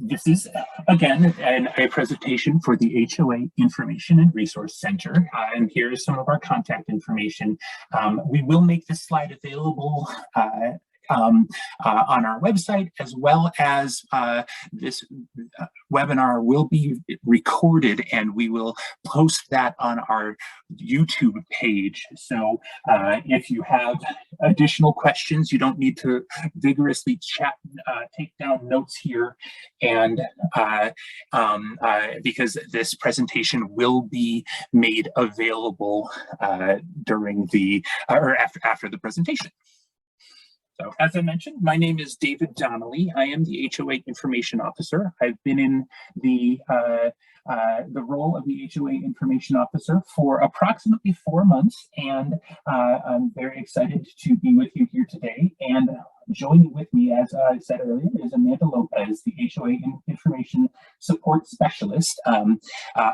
This is, again, a presentation for the HOA Information and Resource Center, and here is some of our contact information. We will make this slide available on our website, as well as this webinar will be recorded, and we will post that on our YouTube page. So if you have additional questions, you don't need to vigorously take down notes here, and because this presentation will be made available during the or after the presentation. So, as I mentioned, my name is David Donnelly. I am the HOA Information Officer. I've been in the role of the HOA Information Officer for approximately 4 months, and I'm very excited to be with you here today. And joining with me, as I said earlier, is Amanda Lopez, the HOA Information Support Specialist.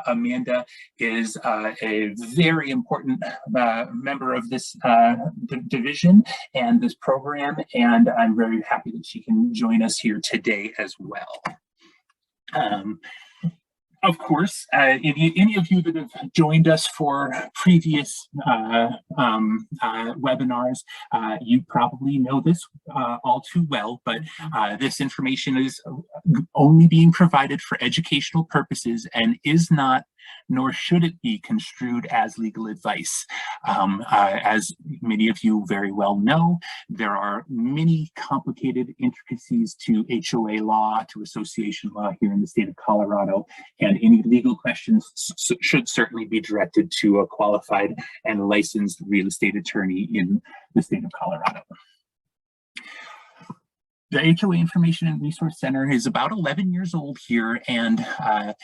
Amanda is a very important member of this division and this program, and I'm very happy that she can join us here today as well. Of course, any of you that have joined us for previous webinars, you probably know this all too well, but this information is only being provided for educational purposes and is not, nor should it be, construed as legal advice. As many of you very well know, there are many complicated intricacies to HOA law, to association law here in the state of Colorado, and any legal questions should certainly be directed to a qualified and licensed real estate attorney in the state of Colorado. The HOA Information and Resource Center is about 11 years old here, and I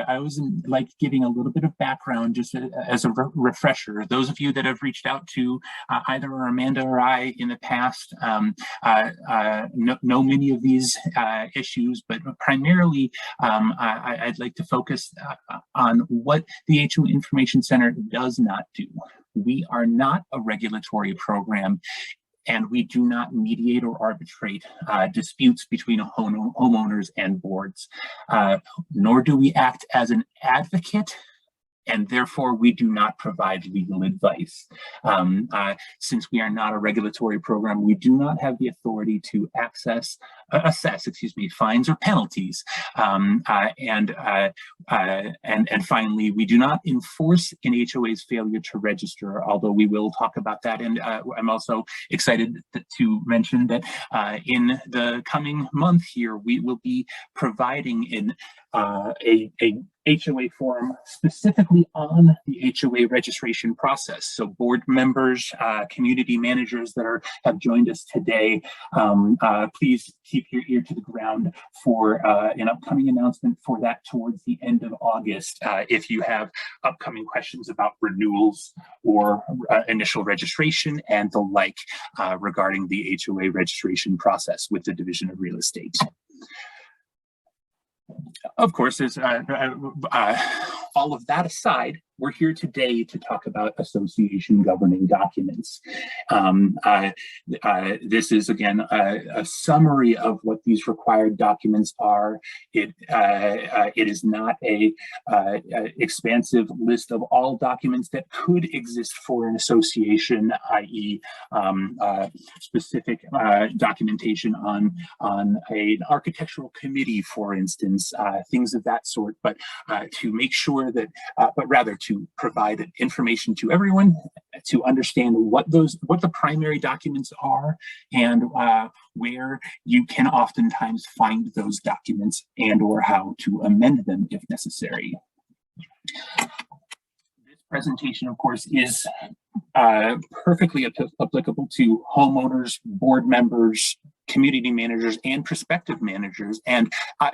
always like giving a little bit of background just as a refresher. Those of you that have reached out to either Amanda or I in the past know many of these issues, but primarily I'd like to focus on what the HOA Information Center does not do. We are not a regulatory program, and we do not mediate or arbitrate disputes between homeowners and boards, nor do we act as an advocate, and therefore we do not provide legal advice. Since we are not a regulatory program, we do not have the authority to assess fines or penalties. And finally, we do not enforce an HOA's failure to register, although we will talk about that. And I'm also excited to mention that in the coming month here, we will be providing a HOA forum specifically on the HOA registration process. So board members, community managers that have joined us today, please keep your ear to the ground for an upcoming announcement for that towards the end of August. If you have upcoming questions about renewals or initial registration and the like regarding the HOA registration process with the Division of Real Estate. Of course, there's all of that aside, we're here today to talk about association governing documents. This is, again, a summary of what these required documents are. It is not a expansive list of all documents that could exist for an association, i.e. Specific documentation on an architectural committee, for instance, things of that sort, but to make sure that, but rather to provide information to everyone to understand what the primary documents are and where you can oftentimes find those documents and or how to amend them if necessary. This presentation, of course, is perfectly applicable to homeowners, board members, community managers, and prospective managers. And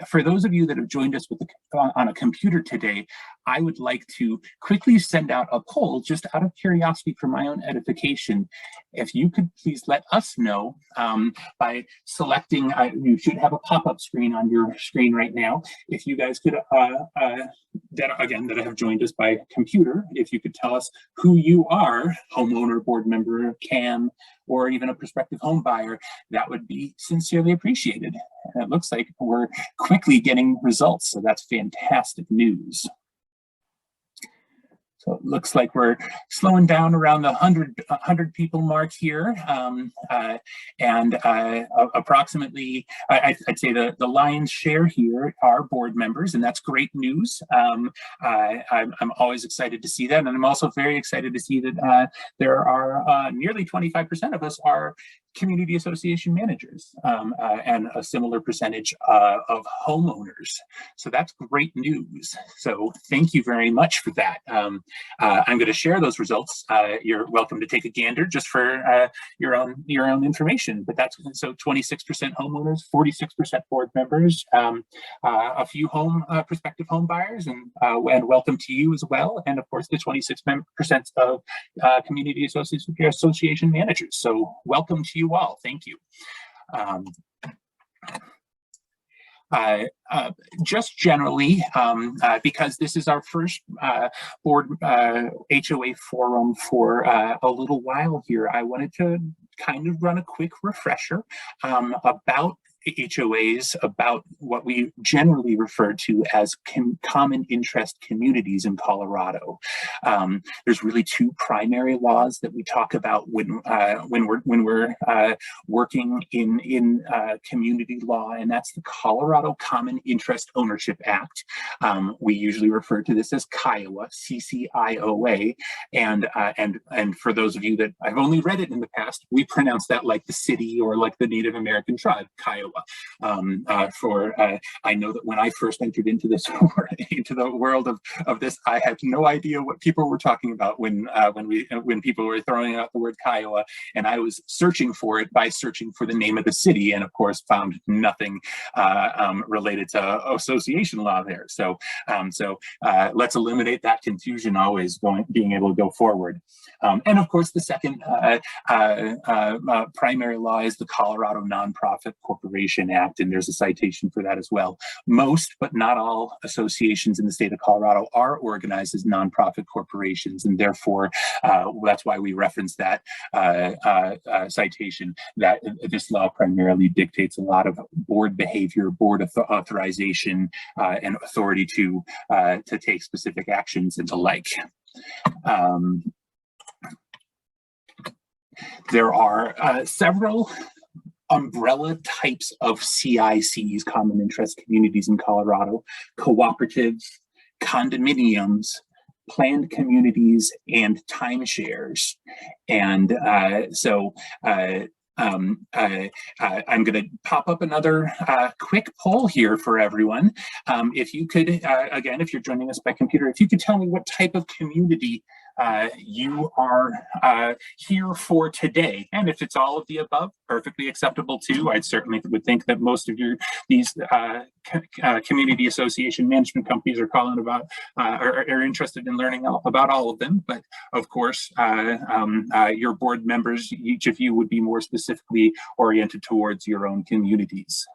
for those of you that have joined us on a computer today, I would like to quickly send out a poll just out of curiosity for my own edification. If you could please let us know by selecting, you should have a pop-up screen on your screen right now. If you guys could, that have joined us by computer, if you could tell us who you are, homeowner, board member, CAM, or even a prospective home buyer, that would be sincerely appreciated. And it looks like we're quickly getting results, so that's fantastic news. So it looks like we're slowing down around the 100 people mark here. Approximately, I'd say the lion's share here are board members, and that's great news. I'm always excited to see that. And I'm also very excited to see that there are nearly 25% of us are community association managers, and a similar percentage of homeowners. So that's great news. So thank you very much for that. I'm going to share those results. You're welcome to take a gander just for your own information. But that's so 26% homeowners, 46% board members, a few prospective home buyers, and welcome to you as well. And of course, the 26% of community association managers. So welcome to you all. Thank you. Just generally, because this is our first board HOA forum for a little while here, I wanted to kind of run a quick refresher about HOAs, about what we generally refer to as common interest communities in Colorado. There's really two primary laws that we talk about when we're working in community law, and that's the Colorado Common Interest Ownership Act. We usually refer to this as Kiowa, CCIOA, and for those of you that I've only read it in the past, we pronounce that like the city or like the Native American tribe, Kiowa. I know that when I first entered into this into the world of this, I had no idea what people were talking about when people were throwing out the word Kiowa, and I was searching for it by searching for the name of the city, and of course found nothing related to association law there. So let's eliminate that confusion, always being able to go forward. And of course, the second primary law is the Colorado Nonprofit Corporation Act, and there's a citation for that as well. Most, but not all, associations in the state of Colorado are organized as nonprofit corporations, and therefore that's why we reference that citation, that this law primarily dictates a lot of board behavior, board authorization, and authority to take specific actions and the like. There are several umbrella types of CICs, common interest communities in Colorado: cooperatives, condominiums, planned communities, and timeshares. And I'm going to pop up another quick poll here for everyone. If you could, again, if you're joining us by computer, if you could tell me what type of community you are here for today, and if it's all of the above, perfectly acceptable too. I certainly would think that most of these community association management companies are calling about are interested in learning about all of them. But of course, your board members, each of you would be more specifically oriented towards your own communities.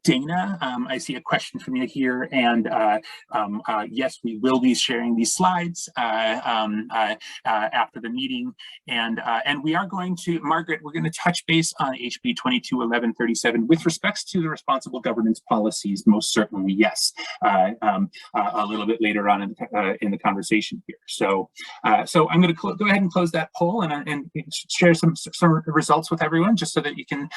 Dana, I see a question from you here, and yes, we will be sharing these slides after the meeting, and we are going to, Margaret, we're going to touch base on HB 221137 with respects to the responsible governance policies. Most certainly, yes, a little bit later on in the conversation here. So I'm going to go ahead and close that poll and share some results with everyone, just so that you can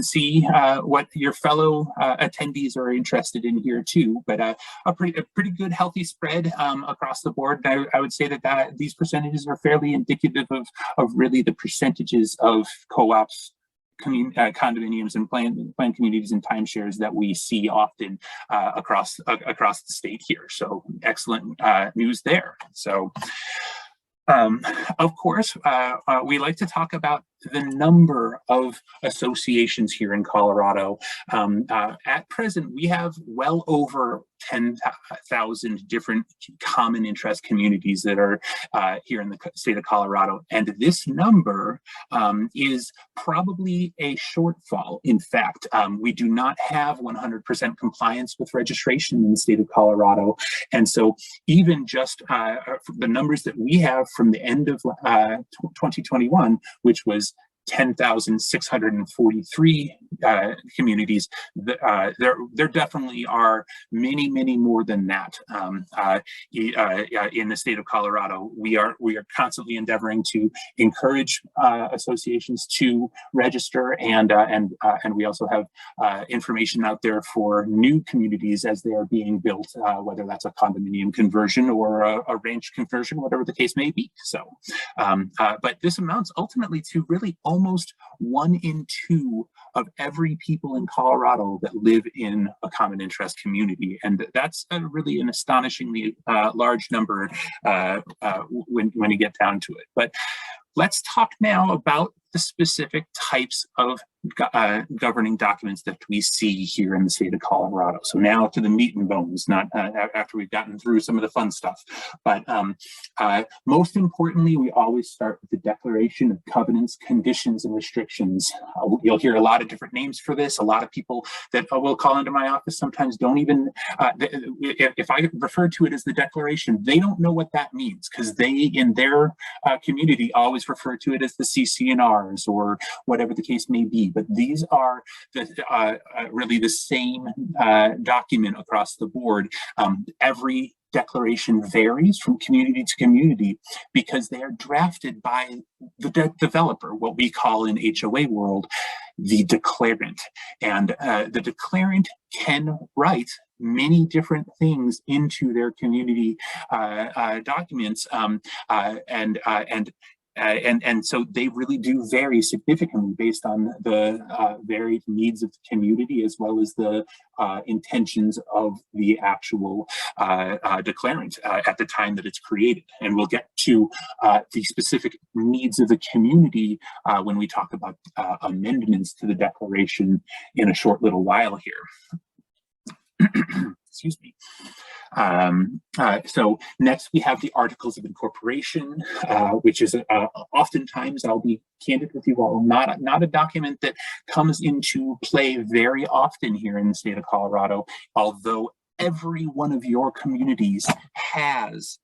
see what your fellow attendees are interested in here too. But a pretty good healthy spread across the board. I would say that these percentages are fairly indicative of really the percentages of co-ops, condominiums, and planned communities and timeshares that we see often across the state here. So excellent news there. So of course, we like to talk about the number of associations here in Colorado. At present, we have well over 10,000 different common interest communities that are here in the state of Colorado. And this number is probably a shortfall. In fact, we do not have 100% compliance with registration in the state of Colorado. And so even just the numbers that we have from the end of 2021, which was 10,643 communities. There definitely are many, many more than that in the state of Colorado. We are constantly endeavoring to encourage associations to register, and we also have information out there for new communities as they are being built, whether that's a condominium conversion or a ranch conversion, whatever the case may be. So, but this amounts ultimately to really almost 1 in 2 of every people in Colorado that live in a common interest community. And that's really an astonishingly large number when you get down to it. But let's talk now about the specific types of governing documents that we see here in the state of Colorado. So now to the meat and bones, not after we've gotten through some of the fun stuff. But most importantly, we always start with the Declaration of Covenants, Conditions, and Restrictions. You'll hear a lot of different names for this. A lot of people that will call into my office sometimes don't even, if I refer to it as the Declaration, they don't know what that means, because they, in their community, always refer to it as the CC&Rs or whatever the case may be. But these are really the same document across the board. Every declaration varies from community to community because they are drafted by the developer, what we call in HOA world, the declarant. And the declarant can write many different things into their community documents, and so they really do vary significantly based on the varied needs of the community, as well as the intentions of the actual declarant at the time that it's created. And we'll get to the specific needs of the community when we talk about amendments to the declaration in a short little while here. Excuse me. So next we have the Articles of Incorporation, which is oftentimes, I'll be candid with you all, not a document that comes into play very often here in the state of Colorado, although every one of your communities has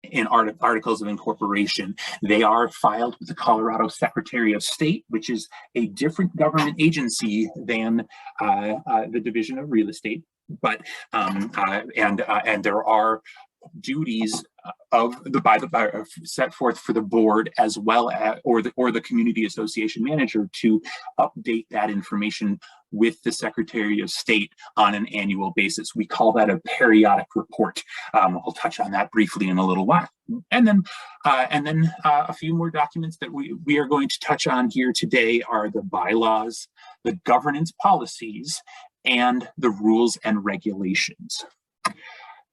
in Articles of Incorporation. They are filed with the Colorado Secretary of State, which is a different government agency than the Division of Real Estate. But and there are duties set forth for the board as well as or the community association manager to update that information with the Secretary of State on an annual basis. We call that a periodic report. I'll touch on that briefly in a little while. And then a few more documents that we are going to touch on here today are the bylaws, the governance policies, and the rules and regulations.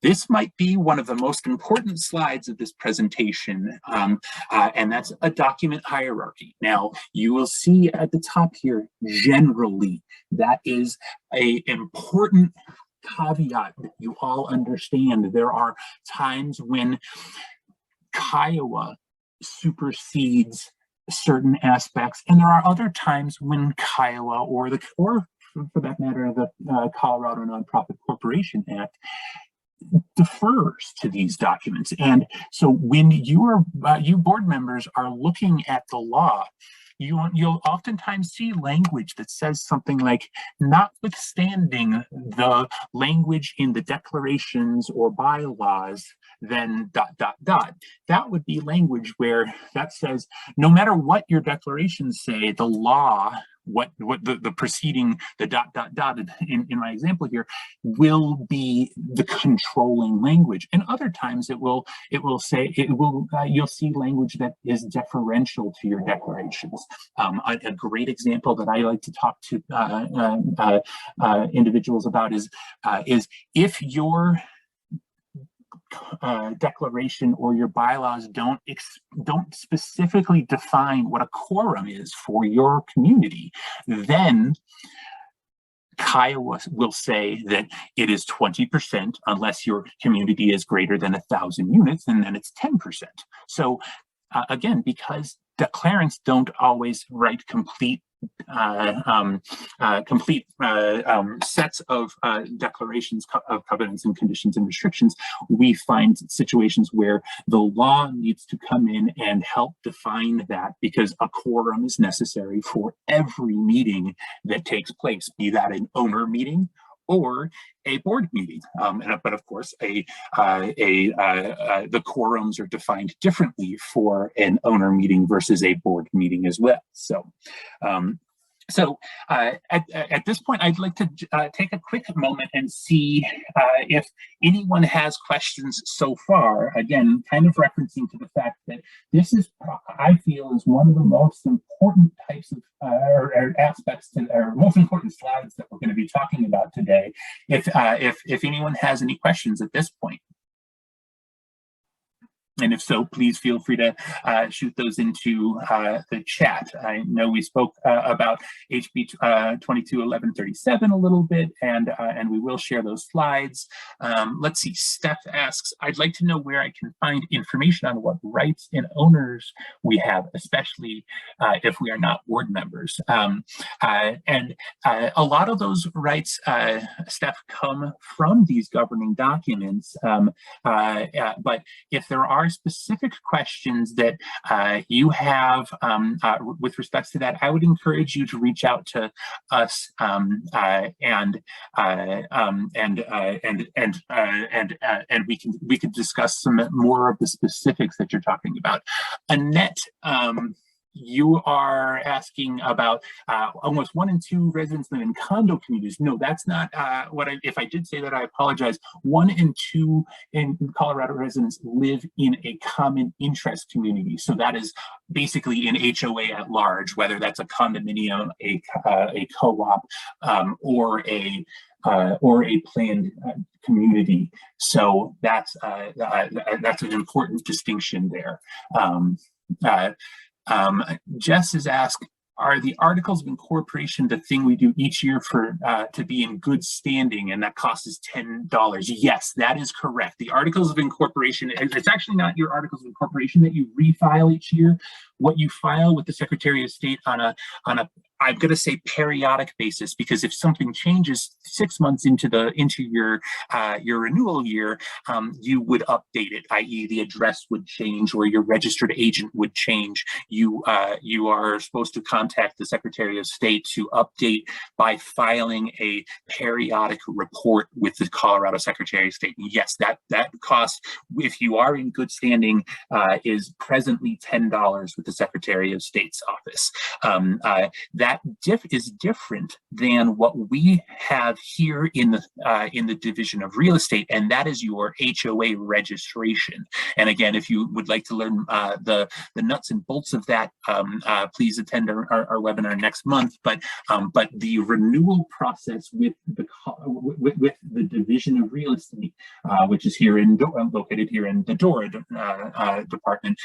This might be one of the most important slides of this presentation, and that's a document hierarchy. Now, you will see at the top here, generally, that is an important caveat that you all understand. There are times when Kiowa supersedes certain aspects, and there are other times when Kiowa or for that matter, the Colorado Nonprofit Corporation Act defers to these documents. And so when you board members are looking at the law, you'll oftentimes see language that says something like, notwithstanding the language in the declarations or bylaws, then ... That would be language where that says, no matter what your declarations say, the law, what the preceding, the ... in my example here, will be the controlling language. And other times you'll see language that is deferential to your declarations. A great example that I like to talk to individuals about is if your declaration or your bylaws don't specifically define what a quorum is for your community, then Kiowa will say that it is 20% unless your community is greater than 1,000 units, and then it's 10%. So again, because declarants don't always write complete sets of declarations of covenants and conditions and restrictions, we find situations where the law needs to come in and help define that, because a quorum is necessary for every meeting that takes place, be that an owner meeting or a board meeting. But of course, the quorums are defined differently for an owner meeting versus a board meeting as well. So, at this point, I'd like to take a quick moment and see if anyone has questions so far. Again, kind of referencing to the fact that this is, I feel, is one of the most important types of or aspects to, or most important slides that we're going to be talking about today. If anyone has any questions at this point. And if so, please feel free to shoot those into the chat. I know we spoke about HB 221137 a little bit, and we will share those slides. Let's see, Steph asks, I'd like to know where I can find information on what rights and owners we have, especially if we are not board members. And a lot of those rights, Steph, come from these governing documents. But if there are specific questions that you have with respects to that, I would encourage you to reach out to us and we can discuss some more of the specifics that you're talking about. Annette, you are asking about almost 1 in 2 residents live in condo communities. No, that's not what if I did say that, I apologize. 1 in 2 in Colorado residents live in a common interest community. So that is basically an HOA at large, whether that's a condominium, a co-op, or a planned community. So that's an important distinction there. Jess has asked, are the articles of incorporation the thing we do each year for to be in good standing, and that cost is $10? Yes, that is correct. The articles of incorporation, it's actually not your articles of incorporation that you refile each year. What you file with the Secretary of State on a I'm going to say periodic basis, because if something changes 6 months into your renewal year, you would update it, i.e. the address would change or your registered agent would change. You are supposed to contact the Secretary of State to update by filing a periodic report with the Colorado Secretary of State. And yes, that cost, if you are in good standing, is presently $10 with the Secretary of State's office. That is different than what we have here in the Division of Real Estate, and that is your HOA registration. And again, if you would like to learn the nuts and bolts of that, please attend our webinar next month. But the renewal process with the Division of Real Estate, which is located here in the DORA department,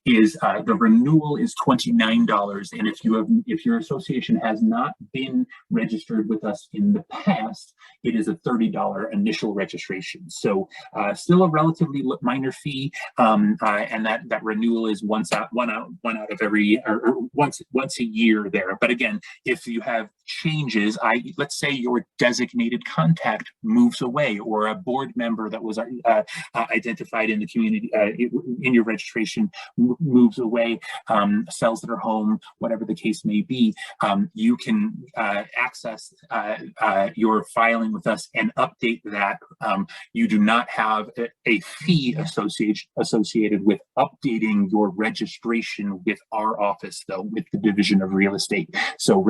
is the renewal is $29, and if your association has not been registered with us in the past, it is a $30 initial registration. So still a relatively minor fee, and that renewal is one out of every, or once a year there. But again, if you have changes, let's say your designated contact moves away, or a board member that was identified in the community in your registration moves away, sells their home, whatever the case may be, you can access your filing with us and update that. You do not have a fee associated with updating your registration with our office, though, with the Division of Real Estate. So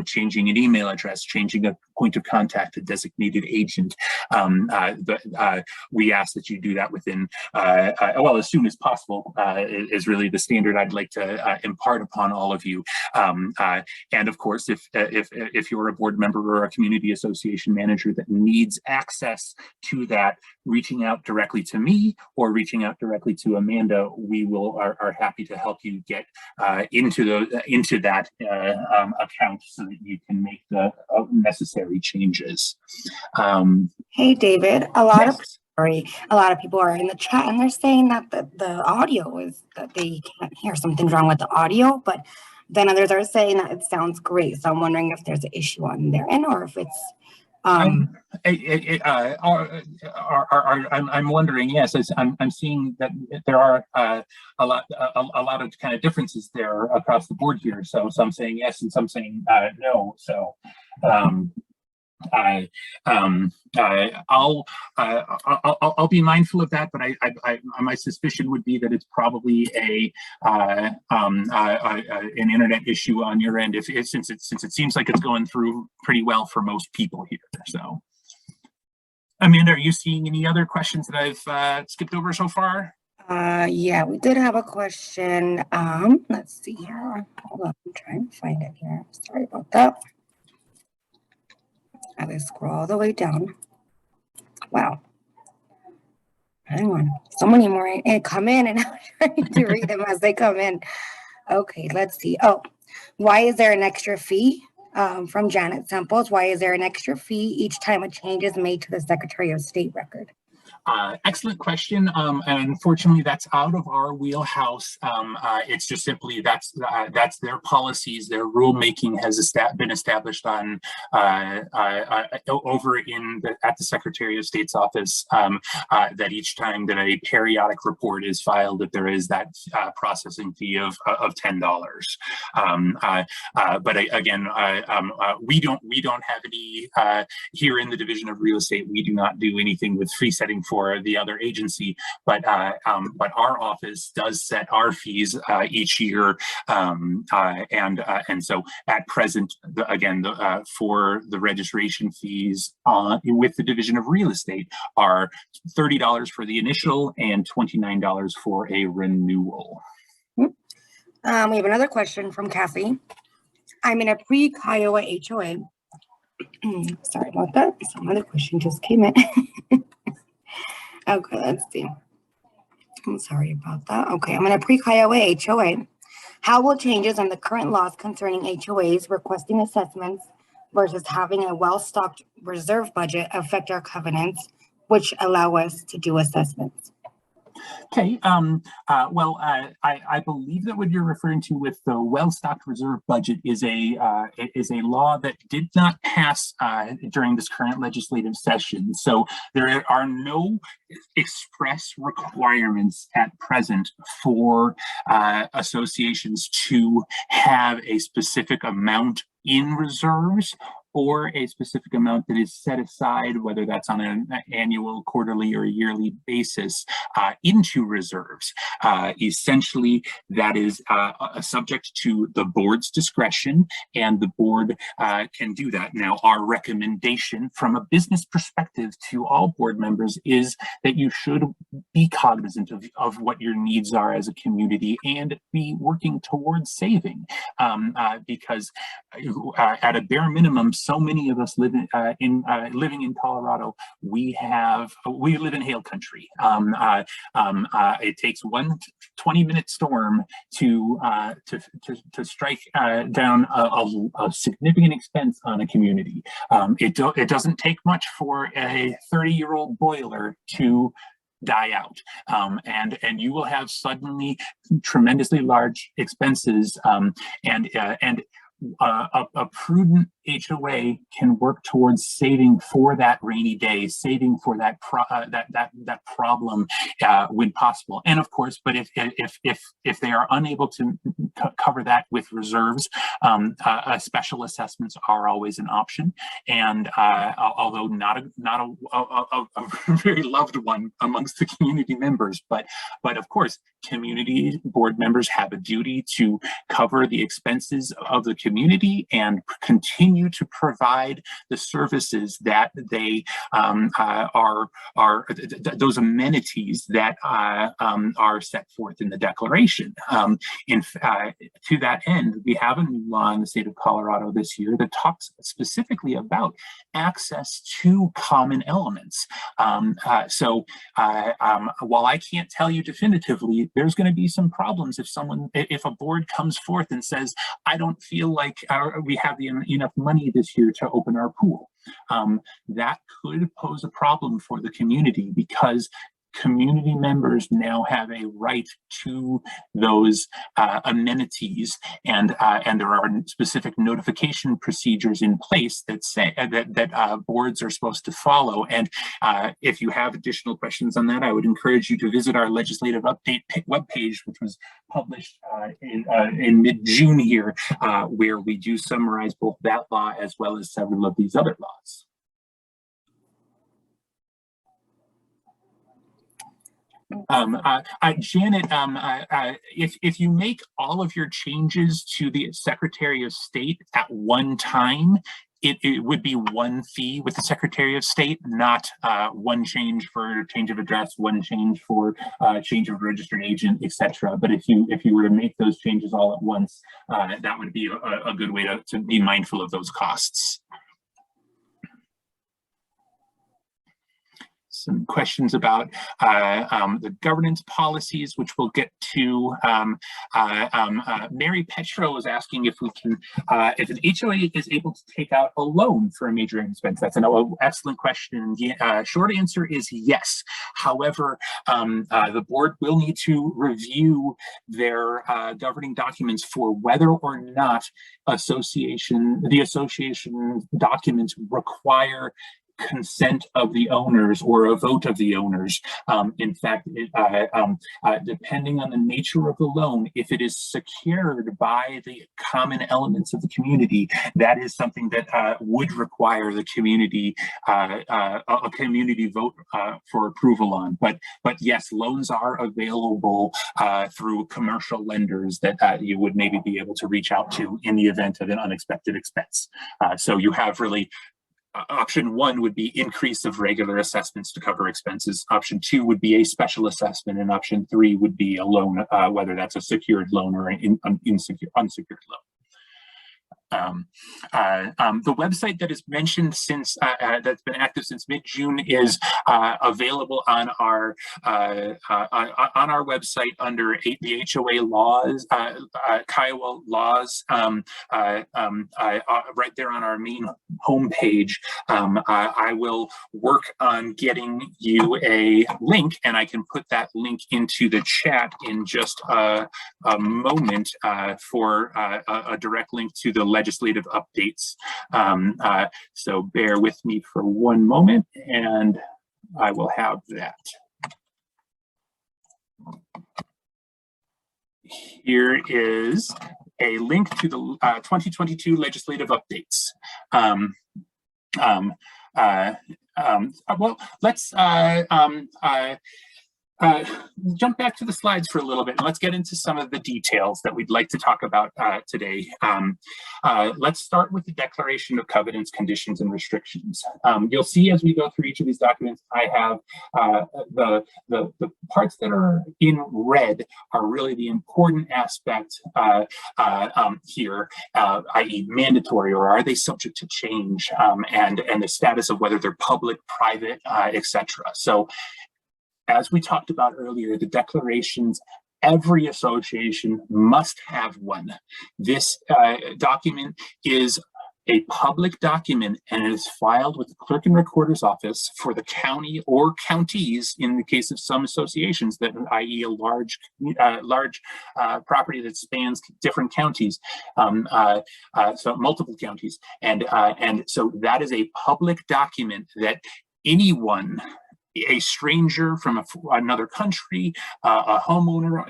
changing changing an email address, changing a point of contact, a designated agent. We ask that you do that within, well, as soon as possible is really the standard I'd like to impart upon all of you. And of course, if you're a board member or a community association manager that needs access to that, reaching out directly to me or reaching out directly to Amanda, we are happy to help you get into that account so that you can make the necessary changes. Hey, David, a lot of people are in the chat and they're saying that the audio is, that they can't hear, something's wrong with the audio, but then others are saying that it sounds great. So I'm wondering if there's an issue on their end or if it's I'm wondering. Yes, I'm seeing that there are a lot of kind of differences there across the board here. So some saying yes and some saying no. So I'll be mindful of that, but my suspicion would be that it's probably an internet issue on your end, since it seems like it's going through pretty well for most people here. So, Amanda, are you seeing any other questions that I've skipped over so far? Yeah, we did have a question. Let's see here. Hold on, I'm trying to find it here. Sorry about that. I will scroll all the way down. Wow. Hang on. So many more come in and I'm trying to read them as they come in. Okay, let's see. Oh, why is there an extra fee? From Janet Samples. Why is there an extra fee each time a change is made to the Secretary of State record? Excellent question. And unfortunately, that's out of our wheelhouse. It's just simply that's their policies. Their rulemaking has been established on over at the Secretary of State's office. That each time that a periodic report is filed, that there is that processing fee of $10. But again, we don't have any here in the Division of Real Estate. We do not do anything with fee setting for the other agency, but our office does set our fees each year, and so at present, for the registration fees with the Division of Real Estate are $30 for the initial and $29 for a renewal. We have another question from Kathy. I'm in a pre-Kiowa HOA. Sorry about that. Some other question just came in. Okay, let's see. I'm sorry about that. Okay, I'm in a pre-Kiowa HOA. How will changes in the current laws concerning HOAs requesting assessments versus having a well-stocked reserve budget affect our covenants, which allow us to do assessments? Okay, well, I believe that what you're referring to with the well-stocked reserve budget is a law that did not pass during this current legislative session. So there are no express requirements at present for associations to have a specific amount in reserves or a specific amount that is set aside, whether that's on an annual, quarterly, or yearly basis, into reserves. Essentially, that is subject to the board's discretion, and the board can do that. Now, our recommendation from a business perspective to all board members is that you should be cognizant of what your needs are as a community and be working towards saving, because at a bare minimum, so many of us living in Colorado, we live in hail country. It takes one 20-minute storm to strike down a significant expense on a community. It doesn't take much for a 30-year-old boiler to die out, and you will have suddenly tremendously large expenses, and a prudent HOA can work towards saving for that rainy day, saving for that problem when possible. And of course, but if they are unable to cover that with reserves, special assessments are always an option. And although not a very loved one amongst the community members, but of course, community board members have a duty to cover the expenses of the community community and continue to provide the services that they those amenities that are set forth in the declaration. To that end, we have a new law in the state of Colorado this year that talks specifically about access to common elements. While I can't tell you definitively, there's going to be some problems if a board comes forth and says, I don't feel like we have enough money this year to open our pool. That could pose a problem for the community, because community members now have a right to those amenities, and there are specific notification procedures in place that say that boards are supposed to follow. And if you have additional questions on that, I would encourage you to visit our legislative update webpage, which was published in mid-June here, where we do summarize both that law as well as several of these other laws. Janet, if you make all of your changes to the Secretary of State at one time, it would be one fee with the Secretary of State, not one change for change of address, one change for change of registered agent, etc. But if you were to make those changes all at once, that would be a good way to be mindful of those costs. Some questions about the governance policies, which we'll get to. Mary Petro is asking if we can, if an HOA is able to take out a loan for a major expense. That's an excellent question. Short answer is yes. However, the board will need to review their governing documents for whether or not the association documents require consent of the owners or a vote of the owners. In fact, depending on the nature of the loan, if it is secured by the common elements of the community, that is something that would require the community a community vote for approval on. But yes, loans are available through commercial lenders that you would maybe be able to reach out to in the event of an unexpected expense. So you have really option one would be increase of regular assessments to cover expenses. Option two would be a special assessment, and option three would be a loan, whether that's a secured loan or an unsecured loan. The website that is mentioned since that's been active since mid-June is available on our website under the HOA laws, Kiowa laws, right there on our main homepage. I will work on getting you a link, and I can put that link into the chat in just a moment for a direct link to the legislative updates. So bear with me for one moment and I will have that. Here is a link to the 2022 legislative updates. Well, let's jump back to the slides for a little bit and let's get into some of the details that we'd like to talk about today. Let's start with the declaration of covenants, conditions, and restrictions. You'll see as we go through each of these documents, I have the parts that are in red are really the important aspect here, i.e. mandatory, or are they subject to change, and the status of whether they're public, private, etc. So as we talked about earlier, the declarations, every association must have one. This document is a public document and it is filed with the clerk and recorder's office for the county or counties in the case of some associations, that i.e. a large property that spans different counties, so multiple counties. And so that is a public document that anyone a stranger from another country, a homeowner,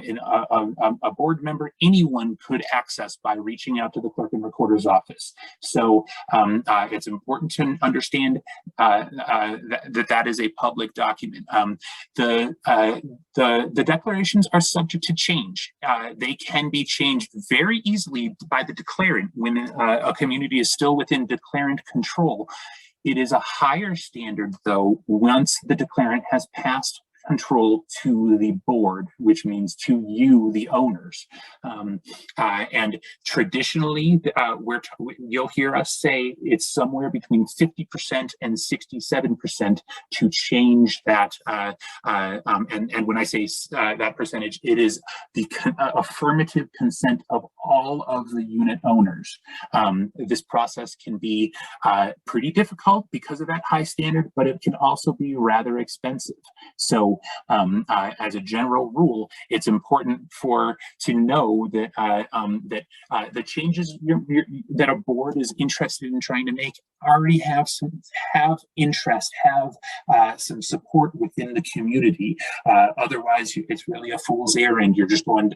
a board member, anyone could access by reaching out to the clerk and recorder's office. So it's important to understand that is a public document. The declarations are subject to change. They can be changed very easily by the declarant when a community is still within declarant control. It is a higher standard, though, once the declarant has passed control to the board, which means to you, the owners. And traditionally, you'll hear us say it's somewhere between 50% and 67% to change that. And when I say that percentage, it is the affirmative consent of all of the unit owners. This process can be pretty difficult because of that high standard, but it can also be rather expensive. So as a general rule, it's important to know that the changes that a board is interested in trying to make already have some support within the community. Otherwise, it's really a fool's errand. You're just going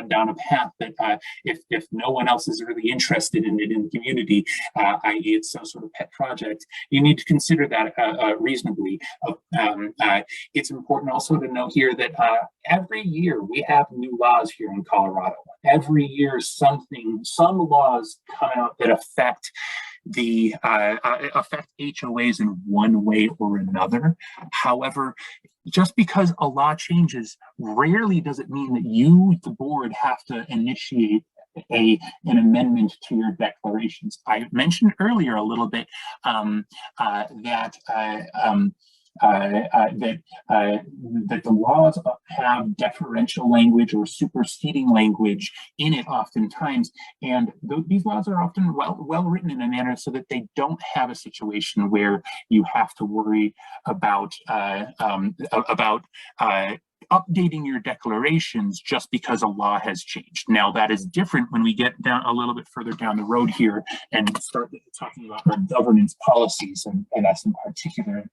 down a path that if no one else is really interested in it in the community, i.e. it's some sort of pet project, you need to consider that reasonably. It's important also to know here that every year we have new laws here in Colorado. Every year some laws come out that affect HOAs in one way or another. However, just because a law changes, rarely does it mean that you, the board, have to initiate an amendment to your declarations. I mentioned earlier a little bit that the laws have deferential language or superseding language in it oftentimes, and these laws are often well written in a manner so that they don't have a situation where you have to worry about updating your declarations just because a law has changed. Now, that is different when we get down a little bit further down the road here and start talking about our governance policies, and that's in particular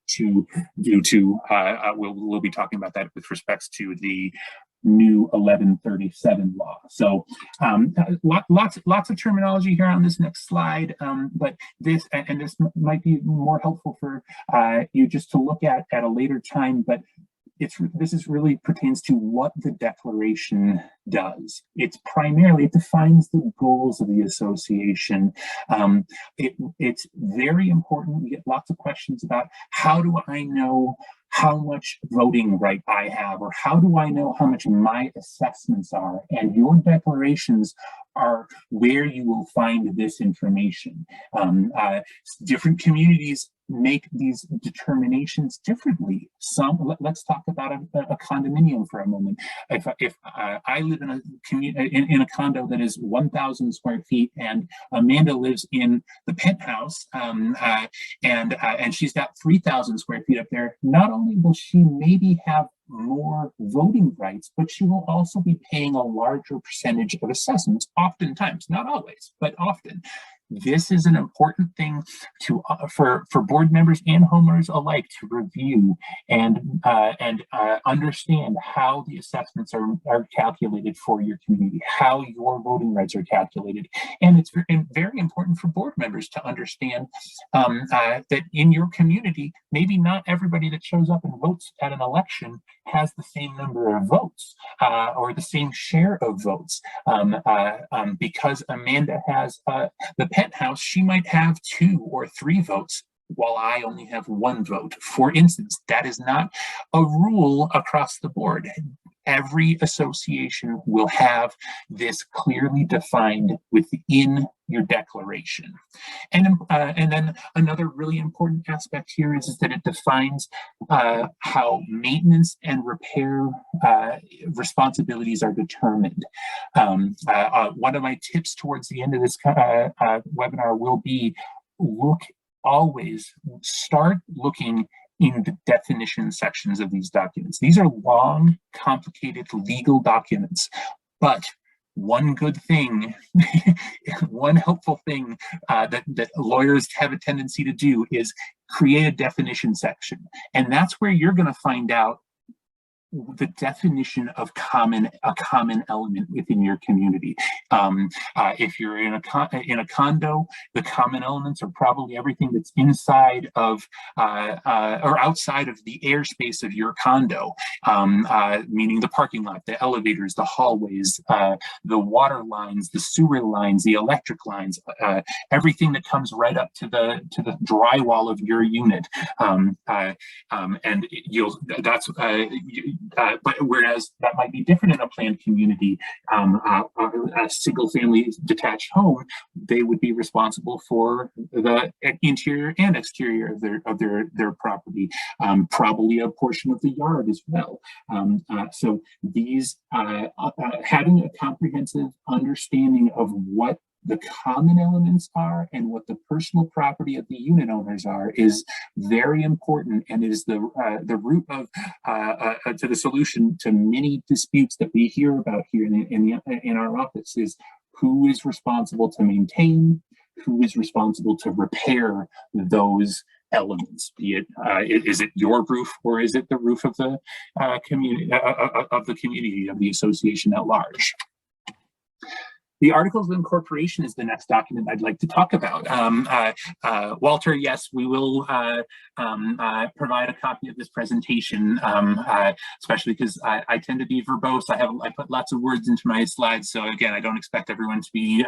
we'll be talking about that with respects to the new 1137 law. So lots of terminology here on this next slide, but this might be more helpful for you just to look at a later time, but this really pertains to what the declaration does. It defines the goals of the association. It's very important. We get lots of questions about, how do I know how much voting right I have, or how do I know how much my assessments are? And your declarations are where you will find this information. Different communities make these determinations differently. Let's talk about a condominium for a moment. If I live in a condo that is 1,000 square feet, and Amanda lives in the penthouse, and she's got 3,000 square feet up there, not only will she maybe have more voting rights, but she will also be paying a larger percentage of assessments, oftentimes, not always, but often. This is an important thing for board members and homeowners alike to review and understand how the assessments are calculated for your community, how your voting rights are calculated. And it's very important for board members to understand that in your community, maybe not everybody that shows up and votes at an election has the same number of votes or the same share of votes. Because Amanda has the penthouse, she might have 2 or 3 votes, while I only have 1 vote. For instance, that is not a rule across the board. Every association will have this clearly defined within your declaration. And then another really important aspect here is that it defines how maintenance and repair responsibilities are determined. One of my tips towards the end of this webinar will be, always start looking in the definition sections of these documents. These are long, complicated legal documents, but one good thing, one helpful thing that lawyers have a tendency to do is create a definition section. And that's where you're going to find out the definition of a common element within your community. If you're in a condo, the common elements are probably everything that's inside of or outside of the airspace of your condo, meaning the parking lot, the elevators, the hallways, the water lines, the sewer lines, the electric lines, everything that comes right up to the drywall of your unit. And but whereas that might be different in a planned community, a single family detached home, they would be responsible for the interior and exterior of their property, probably a portion of the yard as well. So these having a comprehensive understanding of what the common elements are and what the personal property of the unit owners are is very important, and is the root of to the solution to many disputes that we hear about here in our office. Is who is responsible to maintain, who is responsible to repair those elements, be it is it your roof, or is it the roof of the community of the association at large. The Articles of Incorporation is the next document I'd like to talk about. Walter, yes, we will provide a copy of this presentation, especially because I tend to be verbose. I put lots of words into my slides, so again, I don't expect everyone to be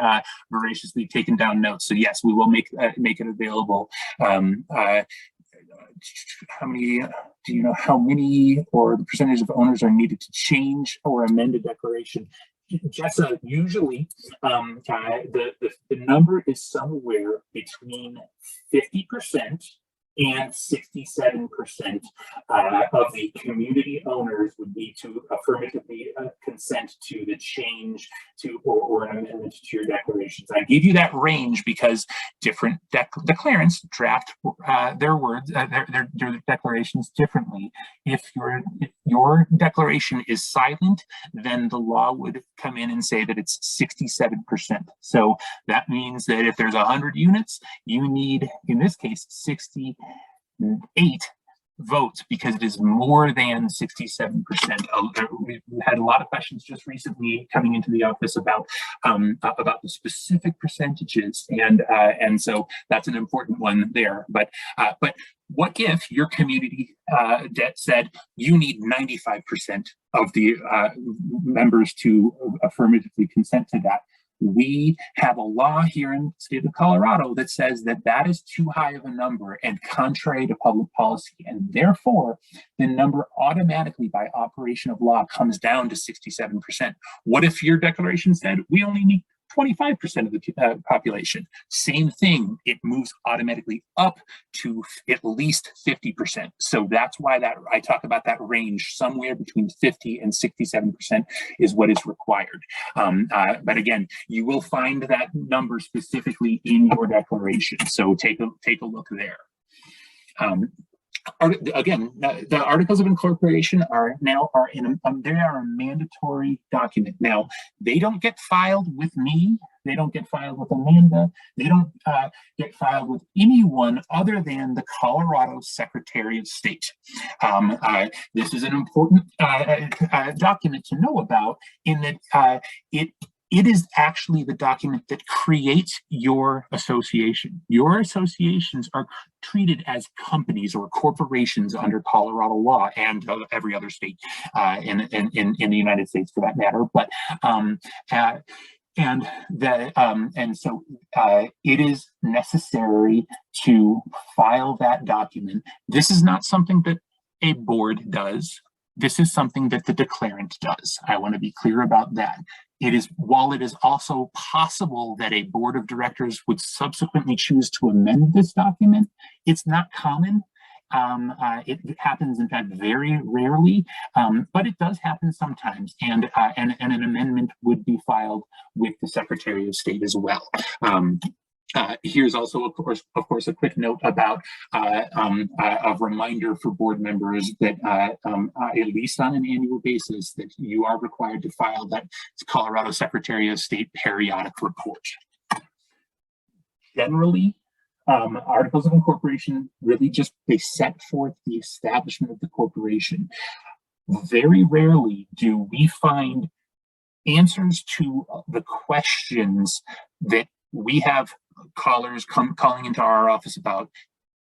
voraciously taking down notes. So yes, we will make it available. How many, do you know how many or the percentage of owners are needed to change or amend a declaration? Jessa, usually the number is somewhere between 50% and 67% of the community owners would need to affirmatively consent to the change to or an amendment to your declarations. I give you that range because different declarants draft their words, their declarations differently. If your declaration is silent, then the law would come in and say that it's 67%. So that means that if there's 100 units, you need, in this case, 68 votes, because it is more than 67%. We've had a lot of questions just recently coming into the office about the specific percentages, and so that's an important one there. But what if your community debt said you need 95% of the members to affirmatively consent to that? We have a law here in the state of Colorado that says that that is too high of a number and contrary to public policy, and therefore the number automatically by operation of law comes down to 67%. What if your declaration said we only need 25% of the population? Same thing, it moves automatically up to at least 50%. So that's why that I talk about that range, somewhere between 50 and 67% is what is required. But again, you will find that number specifically in your declaration. So take a look there. Again, the Articles of Incorporation are they are a mandatory document. Now, they don't get filed with me. They don't get filed with Amanda. They don't get filed with anyone other than the Colorado Secretary of State. This is an important document to know about, in that it is actually the document that creates your association. Your associations are treated as companies or corporations under Colorado law, and every other state in the United States for that matter. But so it is necessary to file that document. This is not something that a board does. This is something that the declarant does. I want to be clear about that. While it is also possible that a board of directors would subsequently choose to amend this document, it's not common. It happens, in fact, very rarely, but it does happen sometimes, and an amendment would be filed with the Secretary of State as well. Here's also, of course, a quick note about a reminder for board members that at least on an annual basis, that you are required to file that Colorado Secretary of State periodic report. Generally, articles of incorporation really just, they set forth the establishment of the corporation. Very rarely do we find answers to the questions that we have callers calling into our office about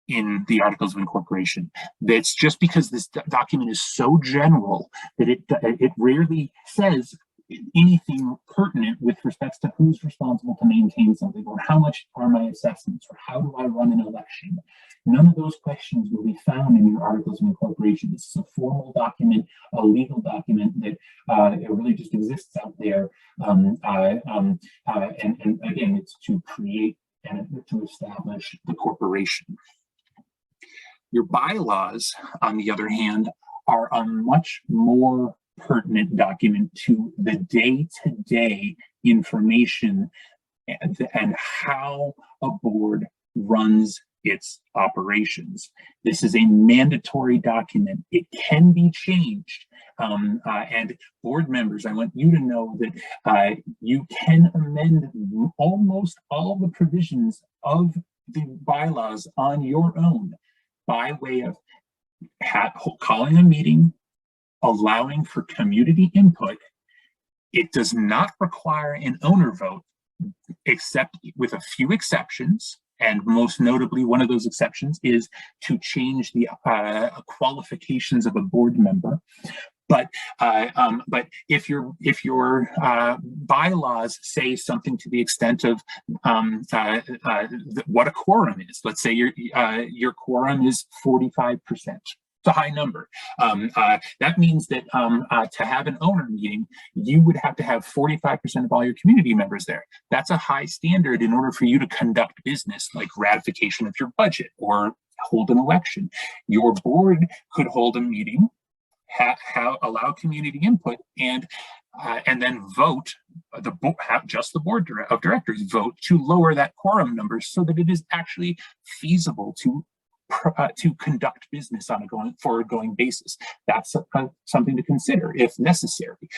in the articles of incorporation. That's just because this document is so general that it rarely says anything pertinent with respect to who's responsible to maintain something, or how much are my assessments, or how do I run an election. None of those questions will be found in your articles of incorporation. This is a formal document, a legal document that it really just exists out there. And again, it's to create and to establish the corporation. Your bylaws, on the other hand, are a much more pertinent document to the day-to-day information and how a board runs its operations. This is a mandatory document. It can be changed. And board members, I want you to know that you can amend almost all the provisions of the bylaws on your own by way of calling a meeting, allowing for community input. It does not require an owner vote, except with a few exceptions. And most notably, one of those exceptions is to change the qualifications of a board member. But if your bylaws say something to the extent of what a quorum is, let's say your quorum is 45%. It's a high number. That means that to have an owner meeting, you would have to have 45% of all your community members there. That's a high standard in order for you to conduct business, like ratification of your budget or hold an election. Your board could hold a meeting, allow community input, and then vote. Just the board of directors vote to lower that quorum number so that it is actually feasible to conduct business on a forward-going basis. That's something to consider if necessary.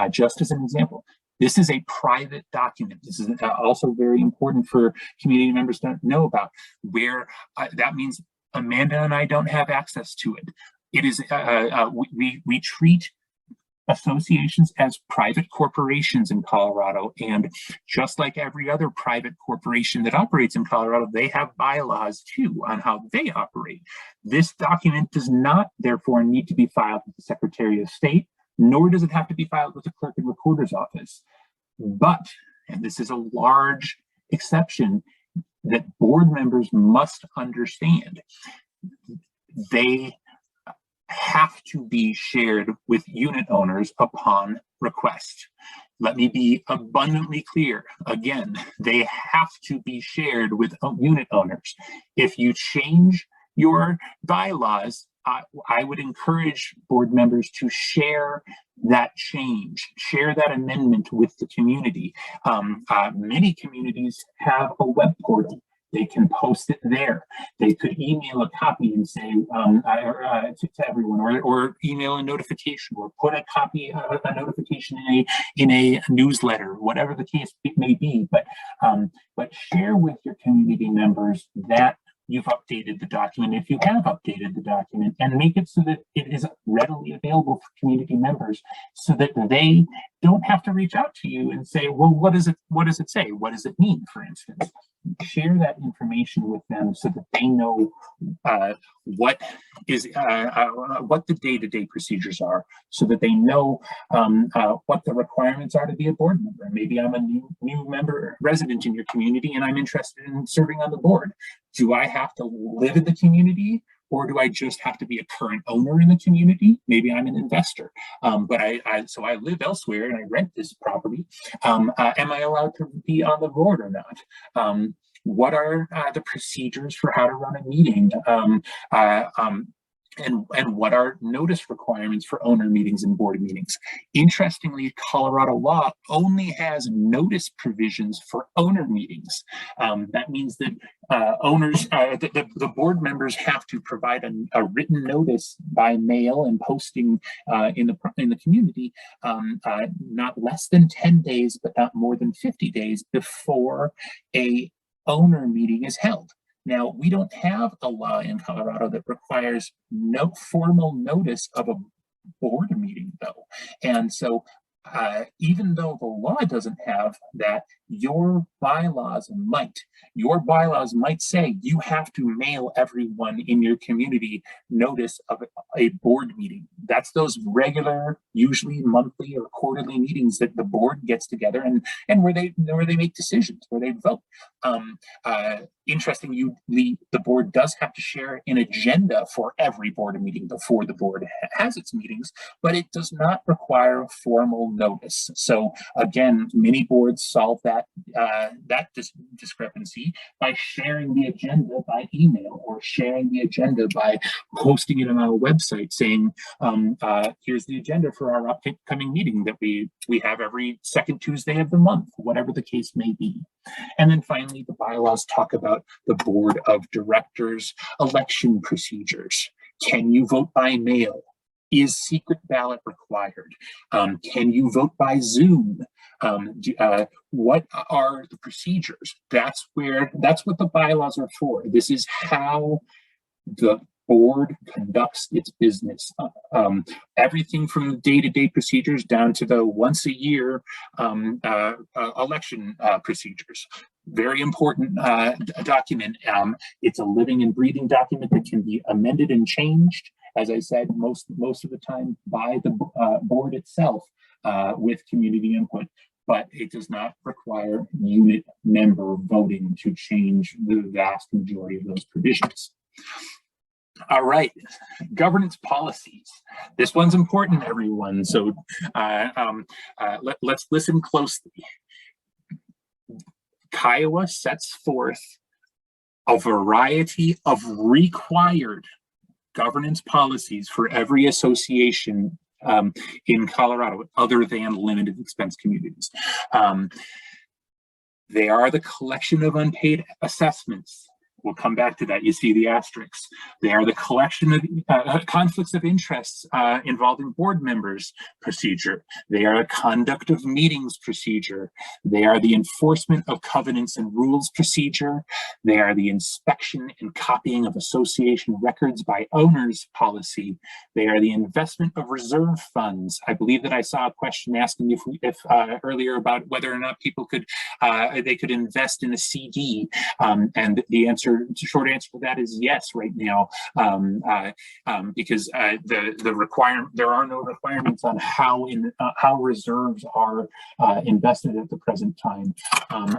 Just as an example, this is a private document. This is also very important for community members to know about, where that means Amanda and I don't have access to it. It is we treat associations as private corporations in Colorado, and just like every other private corporation that operates in Colorado, they have bylaws too on how they operate. This document does not, therefore, need to be filed with the Secretary of State, nor does it have to be filed with the Clerk and Recorder's Office. But, and this is a large exception that board members must understand, they have to be shared with unit owners upon request. Let me be abundantly clear. Again, they have to be shared with unit owners. If you change your bylaws, I would encourage board members to share that change, share that amendment with the community. Many communities have a web portal. They can post it there. They could email a copy and say to everyone, or email a notification, or put a copy, a notification in a newsletter, whatever the case may be. But share with your community members that you've updated the document, if you have updated the document, and make it so that it is readily available for community members, so that they don't have to reach out to you and say, well, what does it say? What does it mean, for instance? Share that information with them so that they know what the day-to-day procedures are, so that they know what the requirements are to be a board member. Maybe I'm a new member resident in your community and I'm interested in serving on the board. Do I have to live in the community, or do I just have to be a current owner in the community? Maybe I'm an investor, but so I live elsewhere and I rent this property. Am I allowed to be on the board or not? What are the procedures for how to run a meeting? and what are notice requirements for owner meetings and board meetings. Interestingly, Colorado law only has notice provisions for owner meetings. That means that the board members have to provide a written notice by mail and posting in the community, not less than 10 days, but not more than 50 days before a owner meeting is held. Now, we don't have a law in Colorado that requires no formal notice of a board meeting, though. And so even though the law doesn't have that, your bylaws might say you have to mail everyone in your community notice of a board meeting. That's those regular, usually monthly or quarterly meetings that the board gets together and where they make decisions, where they vote. Interestingly, the board does have to share an agenda for every board meeting before the board has its meetings, but it does not require formal notice. So again, many boards solve that discrepancy by sharing the agenda by email or sharing the agenda by posting it on our website saying, here's the agenda for our upcoming meeting that we have every second Tuesday of the month, whatever the case may be. And then finally, the bylaws talk about the board of directors election procedures. Can you vote by mail? Is secret ballot required? Can you vote by Zoom? What are the procedures? That's what the bylaws are for. This is how the board conducts its business. Everything from day-to-day procedures down to the once a year election procedures. Very important document. It's a living and breathing document that can be amended and changed, as I said, most of the time by the board itself with community input, but it does not require unit member voting to change the vast majority of those provisions. All right, governance policies. This one's important, everyone. So let's listen closely. Kiowa sets forth a variety of required governance policies for every association in Colorado, other than limited expense communities. They are the collection of unpaid assessments. We'll come back to that. You see the asterisks. They are the collection of conflicts of interests involving board members procedure. They are a conduct of meetings procedure. They are the enforcement of covenants and rules procedure. They are the inspection and copying of association records by owners policy. They are the investment of reserve funds. I believe that I saw a question asking if earlier about whether or not people could they could invest in a CD, and the short answer to that is yes right now, because there are no requirements on how reserves are invested at the present time,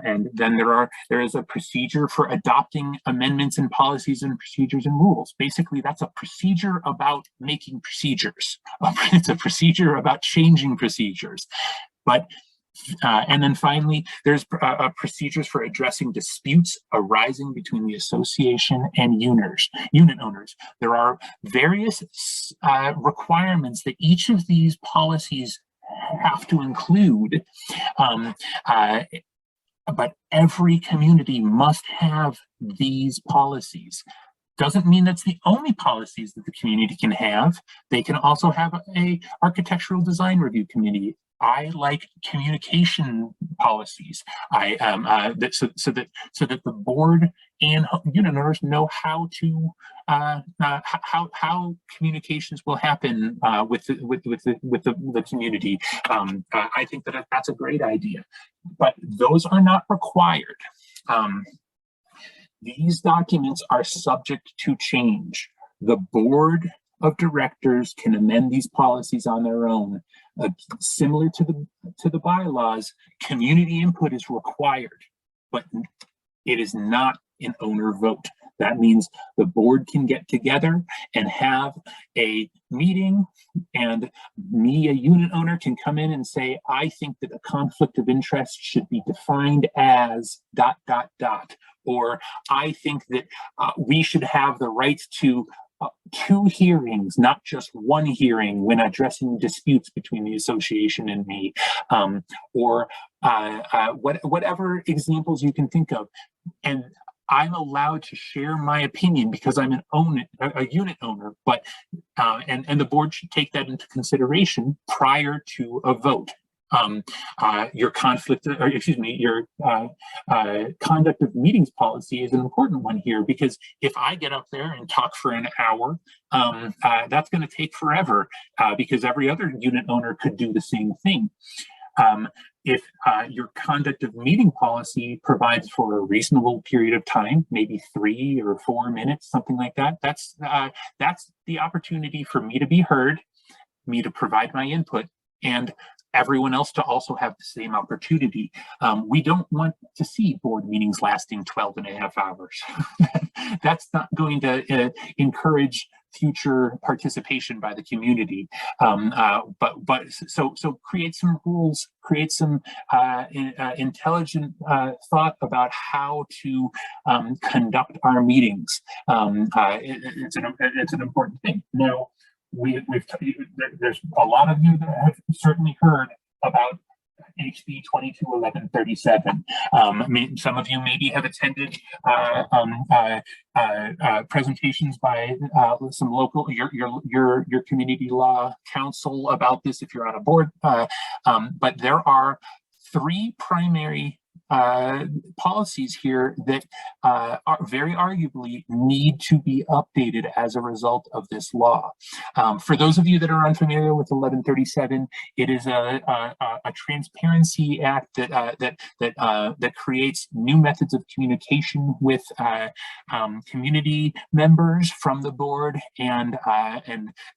and then there is a procedure for adopting amendments in policies and procedures and rules. Basically, that's a procedure about making procedures. It's a procedure about changing procedures, but. And then finally, there's procedures for addressing disputes arising between the association and unit owners. There are various requirements that each of these policies have to include, but every community must have these policies. Doesn't mean that's the only policies that the community can have. They can also have a architectural design review committee. I like communication policies. So that the board and unit owners know how to how communications will happen with the community. I think that that's a great idea, but those are not required. These documents are subject to change. The board of directors can amend these policies on their own. Similar to the bylaws, community input is required, but it is not an owner vote. That means the board can get together and have a meeting, and me, a unit owner, can come in and say, I think that a conflict of interest should be defined as ... Or I think that we should have the right to 2 hearings, not just 1 hearing, when addressing disputes between the association and me, or whatever examples you can think of. And I'm allowed to share my opinion because I'm a unit owner, but and the board should take that into consideration prior to a vote. Your conflict, or excuse me, your conduct of meetings policy is an important one here, because if I get up there and talk for an hour, that's going to take forever, because every other unit owner could do the same thing. If your conduct of meeting policy provides for a reasonable period of time, maybe 3 or 4 minutes, something like that, that's the opportunity for me to be heard, me to provide my input, and everyone else to also have the same opportunity. We don't want to see board meetings lasting 12.5 hours. That's not going to encourage future participation by the community. So create some rules, create some intelligent thought about how to conduct our meetings. It's an important thing. Now, there's a lot of you that have certainly heard about HB 221137. Some of you maybe have attended presentations by some local your community law council about this if you're on a board. But there are 3 primary policies here that are very arguably need to be updated as a result of this law. For those of you that are unfamiliar with 1137, it is a transparency act that creates new methods of communication with community members from the board, and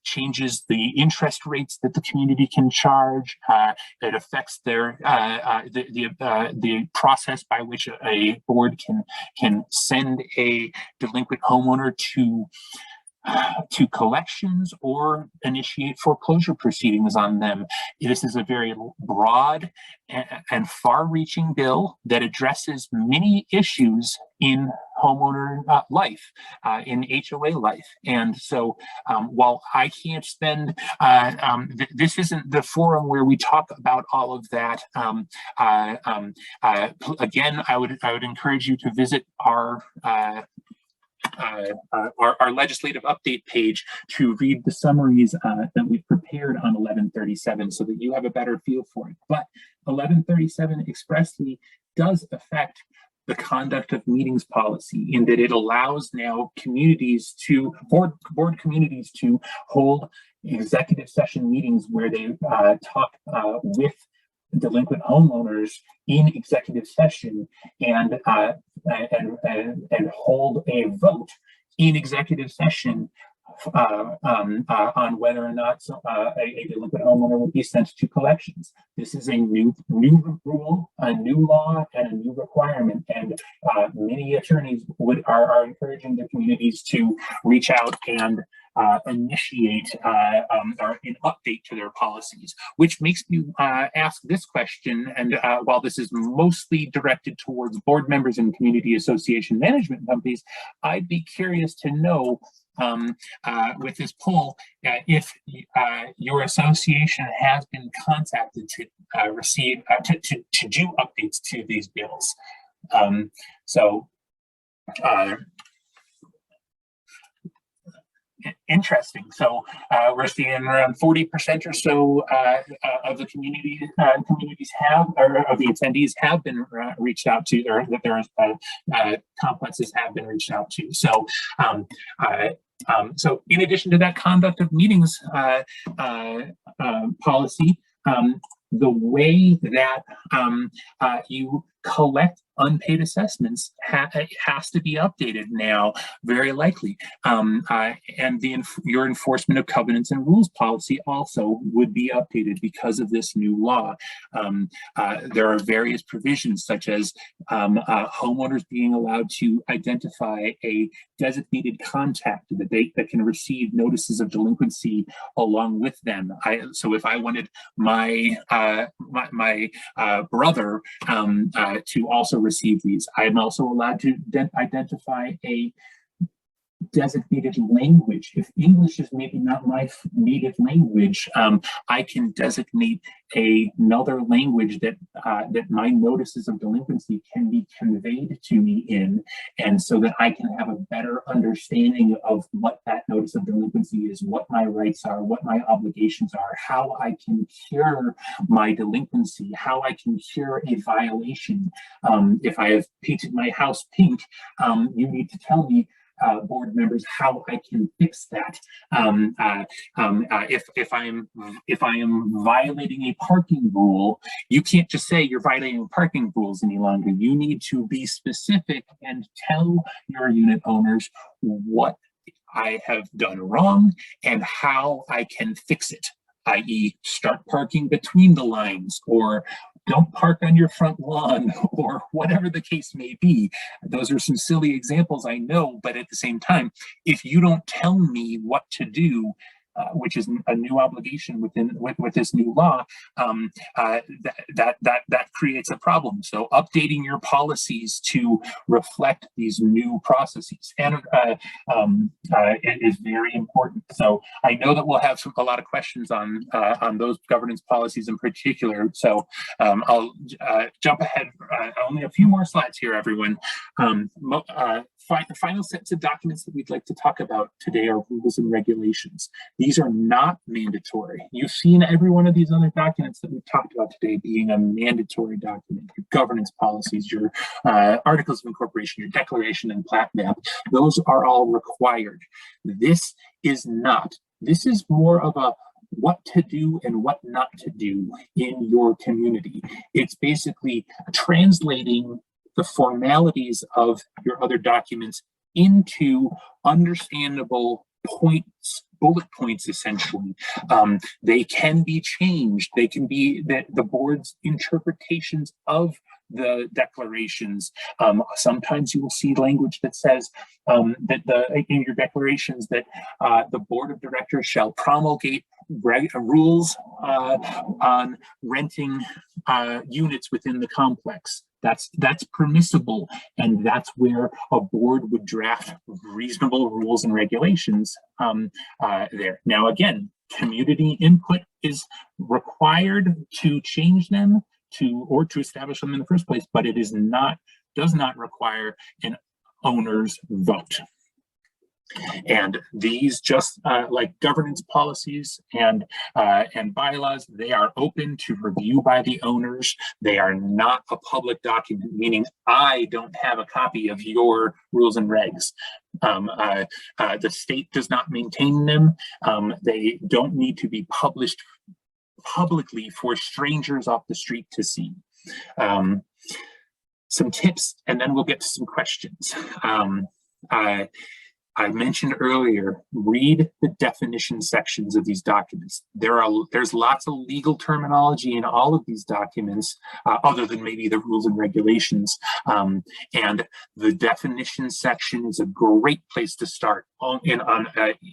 changes the interest rates that the community can charge. It affects their the process by which a board can send a delinquent homeowner to collections or initiate foreclosure proceedings on them. This is a very broad and far-reaching bill that addresses many issues in homeowner life, in HOA life. And so while I can't spend, this isn't the forum where we talk about all of that. Again, I would encourage you to visit our legislative update page to read the summaries that we've prepared on 1137 so that you have a better feel for it. But 1137 expressly does affect the conduct of meetings policy, in that it allows now communities to, board communities to hold executive session meetings where they talk with delinquent homeowners in executive session and hold a vote in executive session on whether or not a delinquent homeowner would be sent to collections. This is a new rule, a new law, and a new requirement, and many attorneys are encouraging the communities to reach out and initiate or an update to their policies, which makes me ask this question. And while this is mostly directed towards board members and community association management companies, I'd be curious to know with this poll if your association has been contacted to receive to do updates to these bills. Interesting. So we're seeing around 40% or so of the communities have, or of the attendees have been reached out to, or that their complexes have been reached out to. So so in addition to that conduct of meetings policy, the way that you collect unpaid assessments has to be updated now, very likely. And your enforcement of covenants and rules policy also would be updated because of this new law. There are various provisions, such as homeowners being allowed to identify a designated contact that can receive notices of delinquency along with them. So if I wanted my brother to also receive these, I am also allowed to identify a designated language. If English is maybe not my native language, I can designate another language that that my notices of delinquency can be conveyed to me in, and so that I can have a better understanding of what that notice of delinquency is, what my rights are, what my obligations are, how I can cure my delinquency, how I can cure a violation. If I have painted my house pink, you need to tell me, board members, how I can fix that. If I am violating a parking rule, you can't just say you're violating parking rules any longer. You need to be specific and tell your unit owners what I have done wrong and how I can fix it, i.e. start parking between the lines, or don't park on your front lawn, or whatever the case may be. Those are some silly examples, I know, but at the same time, if you don't tell me what to do, which is a new obligation with this new law, that creates a problem. So updating your policies to reflect these new processes, and it is very important. So I know that we'll have a lot of questions on those governance policies in particular. So I'll jump ahead only a few more slides here, everyone. The final sets of documents that we'd like to talk about today are rules and regulations. These are not mandatory. You've seen every one of these other documents that we've talked about today being a mandatory document. Your governance policies, your articles of incorporation, your declaration and plat map, those are all required. This is not. This is more of a what to do and what not to do in your community. It's basically translating the formalities of your other documents into understandable points, bullet points, essentially. They can be changed. They can be the board's interpretations of the declarations. Sometimes you will see language that says in your declarations that the board of directors shall promulgate rules on renting units within the complex. That's permissible, and that's where a board would draft reasonable rules and regulations there. Now, again, community input is required to change them or to establish them in the first place, but it does not require an owner's vote. And these, just like governance policies and bylaws, they are open to review by the owners. They are not a public document, meaning I don't have a copy of your rules and regs. The state does not maintain them. They don't need to be published publicly for strangers off the street to see. Some tips, and then we'll get to some questions. I mentioned earlier, read the definition sections of these documents. There's lots of legal terminology in all of these documents, other than maybe the rules and regulations. And the definition section is a great place to start. On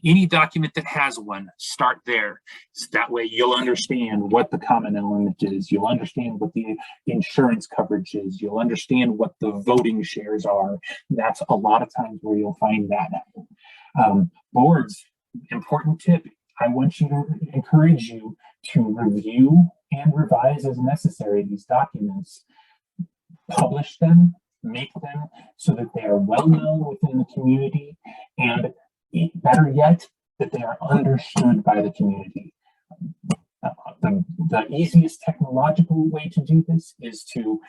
any document that has one, start there. So that way you'll understand what the common element is. You'll understand what the insurance coverage is. You'll understand what the voting shares are. That's a lot of times where you'll find that. Boards, important tip. I want you to encourage you to review and revise as necessary these documents. Publish them, make them so that they are well known within the community, and better yet, that they are understood by the community. The easiest technological way to do this is to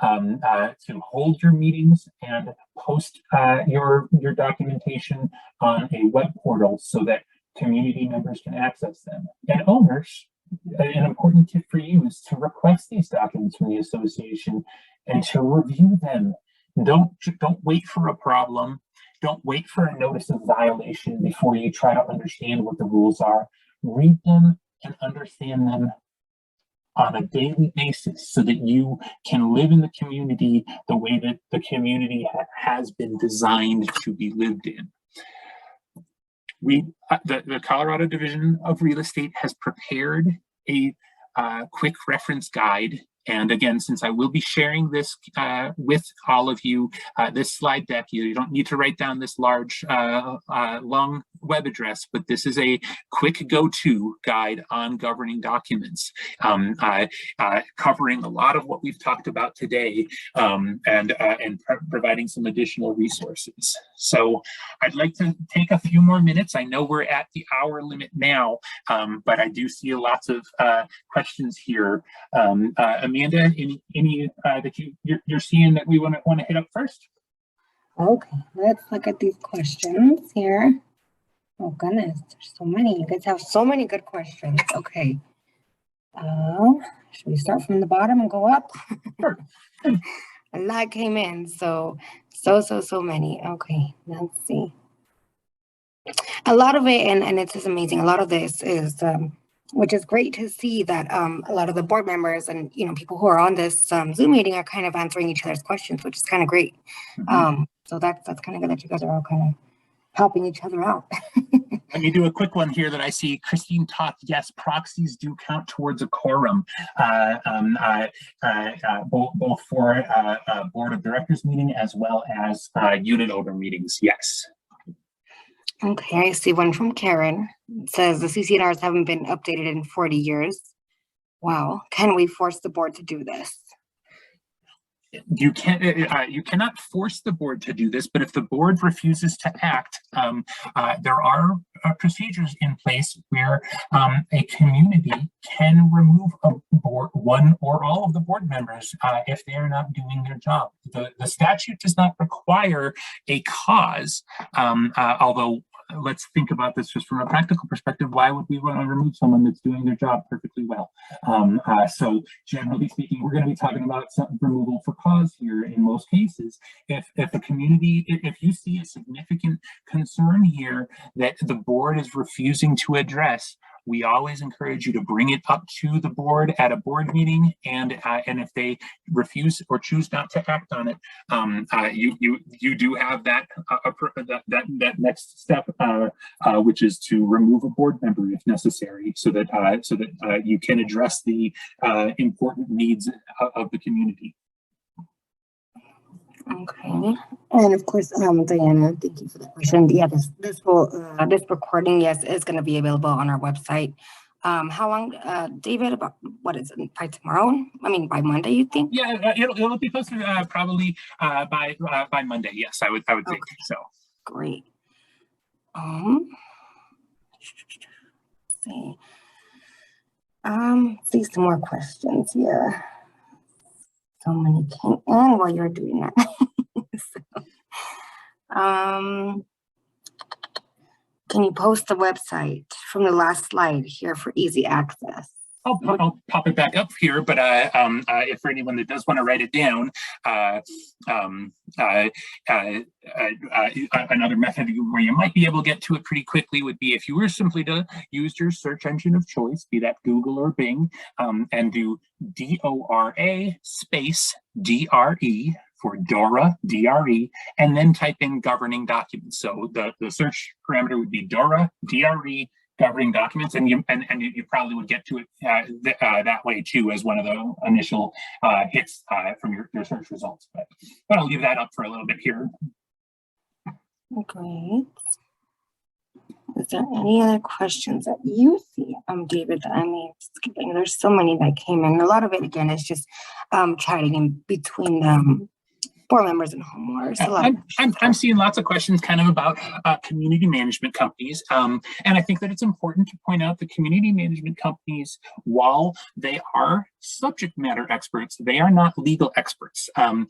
hold your meetings and post your documentation on a web portal so that community members can access them. And owners, an important tip for you is to request these documents from the association and to review them. Don't wait for a problem. Don't wait for a notice of violation before you try to understand what the rules are. Read them and understand them on a daily basis so that you can live in the community the way that the community has been designed to be lived in. The Colorado Division of Real Estate has prepared a quick reference guide And again, since I will be sharing this with all of you, this slide deck, you don't need to write down this large, long web address, but this is a quick go-to guide on governing documents, covering a lot of what we've talked about today, and providing some additional resources. So I'd like to take a few more minutes. I know we're at the hour limit now, but I do see lots of questions here. Amanda, any that you're seeing that we want to hit up first? Okay, let's look at these questions here. Oh goodness, there's so many. You guys have so many good questions. Okay. Should we start from the bottom and go up? Sure. A lot came in, so many. Okay, let's see. A lot of it, and it's just amazing. A lot of this is, which is great to see that a lot of the board members and people who are on this Zoom meeting are kind of answering each other's questions, which is kind of great. Mm-hmm. So that's kind of good that you guys are all kind of helping each other out. Let me do a quick one here that I see. Christine talked, yes, proxies do count towards a quorum, both for a board of directors meeting as well as unit owner meetings, yes. Okay, I see one from Karen. It says the CCNRs haven't been updated in 40 years. Wow, can we force the board to do this? You cannot force the board to do this, but if the board refuses to act, there are procedures in place where a community can remove one or all of the board members if they are not doing their job. The statute does not require a cause, although let's think about this just from a practical perspective. Why would we want to remove someone that's doing their job perfectly well? So generally speaking, we're going to be talking about some removal for cause here in most cases. If a community, if you see a significant concern here that the board is refusing to address, we always encourage you to bring it up to the board at a board meeting, and if they refuse or choose not to act on it, you do have that next step, which is to remove a board member if necessary, so that you can address the important needs of the community. Okay, and of course, Diana, thank you for the question. Yeah, this recording, yes, is going to be available on our website. How long, David? About what is it? By tomorrow? I mean, by Monday, you think? Yeah, it'll be posted probably by Monday. Yes, I would think so. Great. See. See some more questions here. So many came in while you're doing that. Can you post the website from the last slide here for easy access? I'll pop it back up here, but if for anyone that does want to write it down, another method where you might be able to get to it pretty quickly would be if you were simply to use your search engine of choice, be that Google or Bing, and do DORA space DRE for DORA, DRE, and then type in governing documents. So the search parameter would be DORA, DRE, governing documents, and you probably would get to it that way too, as one of the initial hits from your search results. But I'll leave that up for a little bit here. Great. Is there any other questions that you see, David? I mean, skipping. There's so many that came in. A lot of it, again, is just chatting in between board members and homeowners. I'm seeing lots of questions kind of about community management companies. And I think that it's important to point out that community management companies, while they are subject matter experts, they are not legal experts. They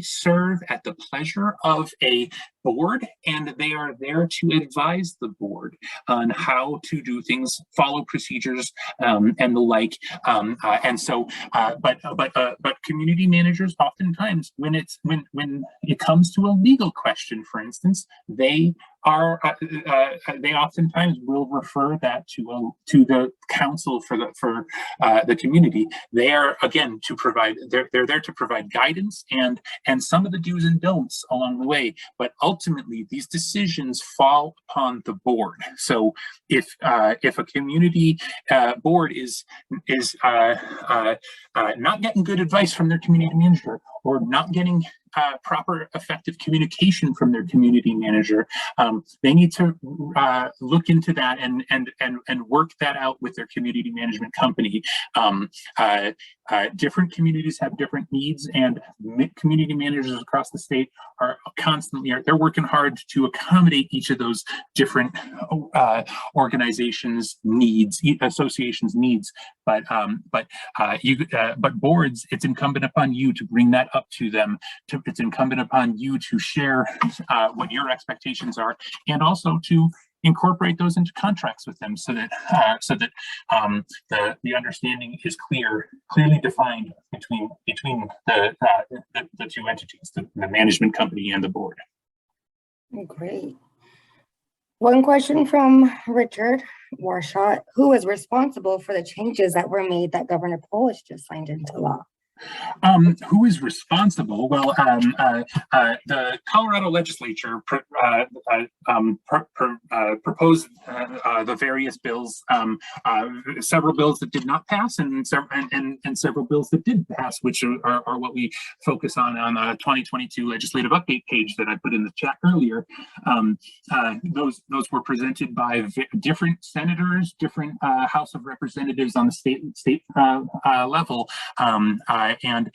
serve at the pleasure of a board, and they are there to advise the board on how to do things, follow procedures, and the like. But community managers, oftentimes, when it comes to a legal question, for instance, they they oftentimes will refer that to the council for the community. They are, again, to provide, they're there to provide guidance and some of the do's and don'ts along the way, but ultimately these decisions fall upon the board. So if a community board is not getting good advice from their community manager, or not getting proper effective communication from their community manager, they need to look into that and work that out with their community management company. Different communities have different needs, and community managers across the state are constantly, they're working hard to accommodate each of those different organizations' needs, associations' needs. But boards, it's incumbent upon you to bring that up to them. It's incumbent upon you to share what your expectations are, and also to incorporate those into contracts with them, so that the understanding is clearly defined between the two entities, the management company and the board. Great. One question from Richard Warshot: who is responsible for the changes that were made that Governor Polish just signed into law? Who is responsible? Well, the Colorado legislature proposed the various bills, several bills that did not pass, and several bills that did pass, which are what we focus on the 2022 legislative update page that I put in the chat earlier. Those were presented by different senators, different House of Representatives on the state level. And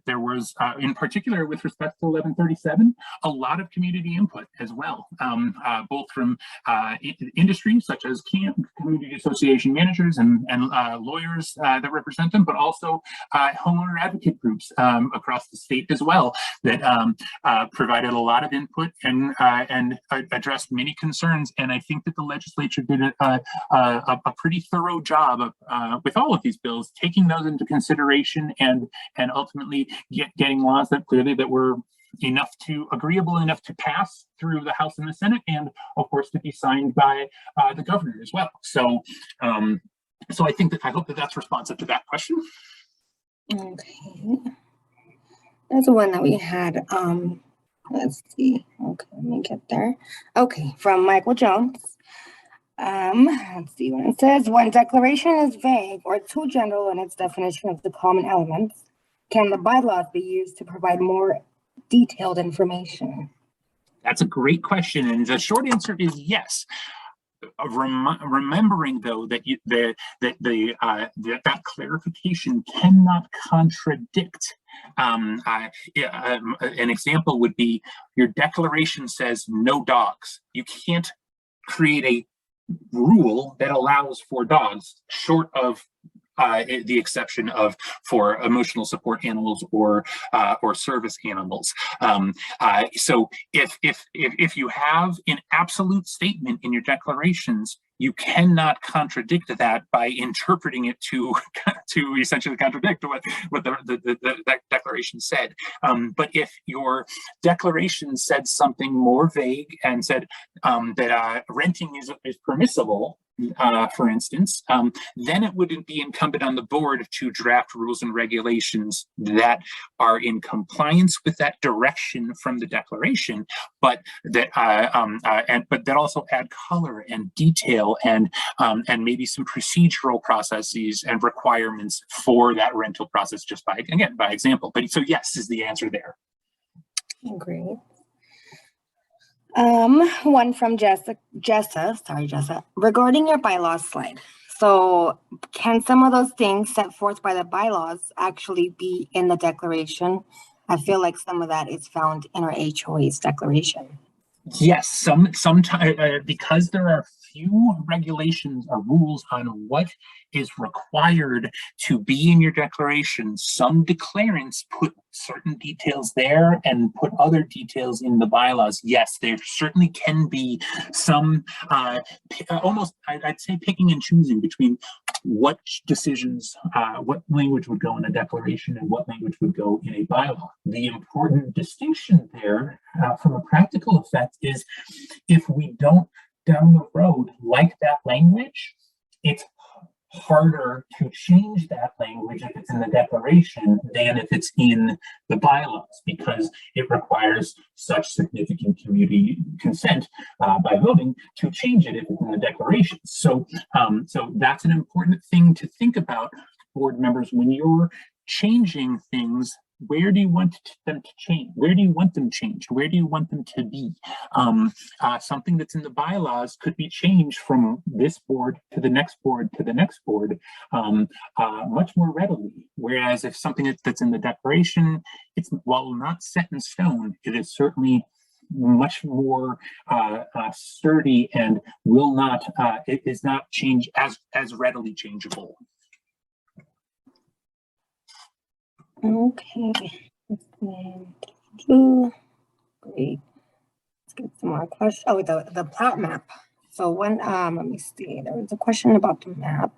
there was, in particular, with respect to 1137, a lot of community input as well, both from industry such as community association managers and lawyers that represent them, but also homeowner advocate groups across the state as well, that provided a lot of input and addressed many concerns. And I think that the legislature did a pretty thorough job of, with all of these bills, taking those into consideration and ultimately getting laws that were agreeable enough to pass through the House and the Senate, and of course to be signed by the governor as well. So I hope that that's responsive to that question. Okay, that's the one that we had. Let's see. Okay, let me get there. Okay, from Michael Jones. Let's see what it says. When declaration is vague or too general in its definition of the common elements, can the bylaws be used to provide more detailed information? That's a great question, and the short answer is yes. Remembering though that that clarification cannot contradict. An example would be your declaration says no dogs. You can't create a rule that allows for dogs, short of the exception of for emotional support animals or service animals. So if you have an absolute statement in your declarations, you cannot contradict that by interpreting it to essentially contradict what the declaration said. But if your declaration said something more vague and said that renting is permissible, for instance, then it wouldn't be incumbent on the board to draft rules and regulations that are in compliance with that direction from the declaration, but that also add color and detail and maybe some procedural processes and requirements for that rental process, just by example. But so yes is the answer there. Great. One from Jessa, regarding your bylaws slide. So can some of those things set forth by the bylaws actually be in the declaration? I feel like some of that is found in our HOA's declaration. Yes, sometimes because there are few regulations or rules on what is required to be in your declaration, some declarants put certain details there and put other details in the bylaws, yes, there certainly can be some almost, I'd say, picking and choosing between what decisions, what language would go in a declaration and what language would go in a bylaw. The important distinction there from a practical effect is if we don't down the road like that language, it's harder to change that language if it's in the declaration than if it's in the bylaws, because it requires such significant community consent by voting to change it if it's in the declaration. So, so that's an important thing to think about, board members, when you're changing things. Where do you want them to change? Where do you want them changed? Where do you want them to be? Something that's in the bylaws could be changed from this board to the next board to the next board much more readily. Whereas if something that's in the declaration, it's, while not set in stone, it is certainly much more sturdy and will not, it is not change as readily changeable. Okay. Great. Let's get some more questions. Oh, the plat map. So when let me see. There was a question about the map.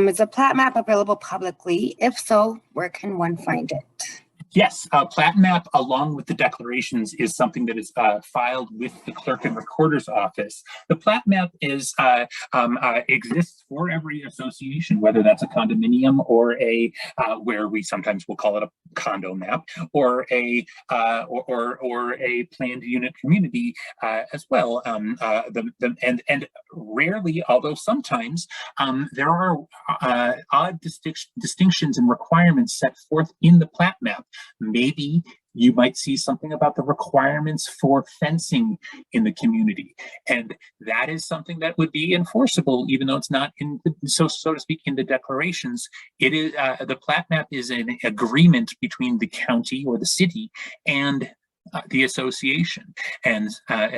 Is a plat map available publicly? If so, where can one find it? Yes, plat map along with the declarations is something that is filed with the clerk and recorder's office. The plat map is exists for every association, whether that's a condominium or a where we sometimes will call it a condo map, or a planned unit community as well. And rarely, although sometimes, there are odd distinctions and requirements set forth in the plat map. Maybe you might see something about the requirements for fencing in the community, and that is something that would be enforceable, even though it's not in, so to speak, in the declarations. It is the plat map is an agreement between the county or the city and the association, and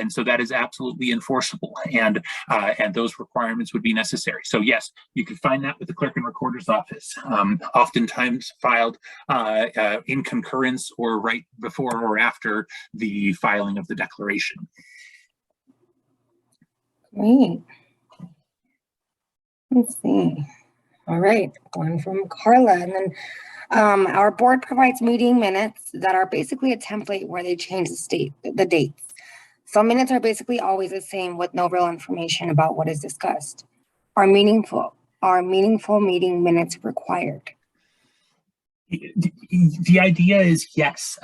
so that is absolutely enforceable, and those requirements would be necessary. So yes, you can find that with the clerk and recorder's office, oftentimes filed in concurrence or right before or after the filing of the declaration. Great. Let's see. All right, one from Carla, and then our board provides meeting minutes that are basically a template where they change the dates. So minutes are basically always the same with no real information about what is discussed. Are meaningful meeting minutes required? The idea is yes.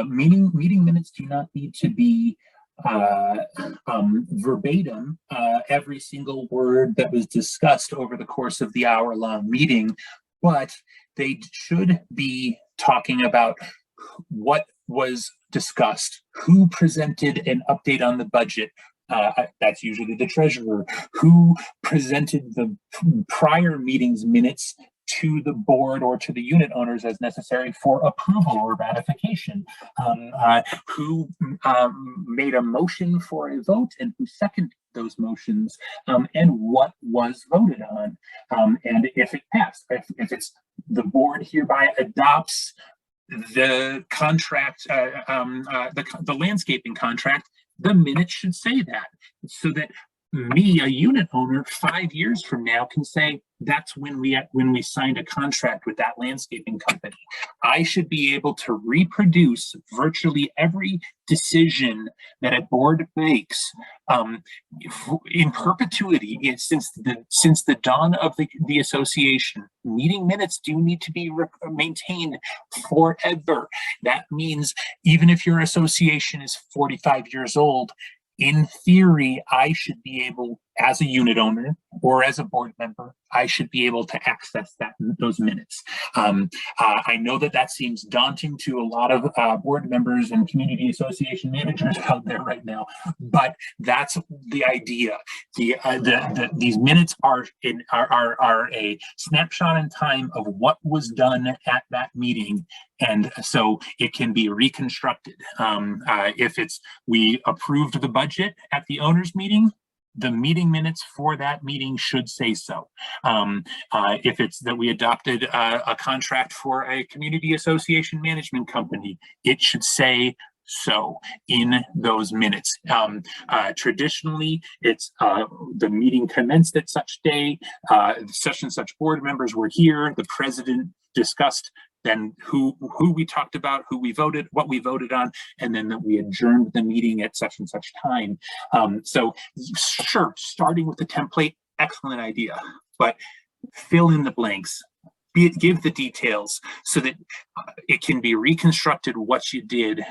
Meeting minutes do not need to be verbatim every single word that was discussed over the course of the hour-long meeting, but they should be talking about what was discussed, who presented an update on the budget. That's usually the treasurer, who presented the prior meeting's minutes to the board or to the unit owners as necessary for approval or ratification, who made a motion for a vote and who seconded those motions, and what was voted on, and if it passed, if it's the board hereby adopts the contract, the landscaping contract, the minutes should say that, so that me, a unit owner, 5 years from now can say, that's when we signed a contract with that landscaping company. I should be able to reproduce virtually every decision that a board makes in perpetuity since the dawn of the association. Meeting minutes do need to be maintained forever. That means even if your association is 45 years old, in theory, I should be able, as a unit owner or as a board member, I should be able to access those minutes. I know that seems daunting to a lot of board members and community association managers out there right now, but that's the idea. These minutes are a snapshot in time of what was done at that meeting, and so it can be reconstructed. If we approved the budget at the owners meeting, the meeting minutes for that meeting should say so. If it's that we adopted a contract for a community association management company, it should say so in those minutes. Traditionally, it's the meeting commenced at such day, such and such board members were here, the president discussed then who we talked about, who we voted, what we voted on, and then that we adjourned the meeting at such and such time. So sure, starting with the template, excellent idea, but fill in the blanks. Give the details so that it can be reconstructed what you did.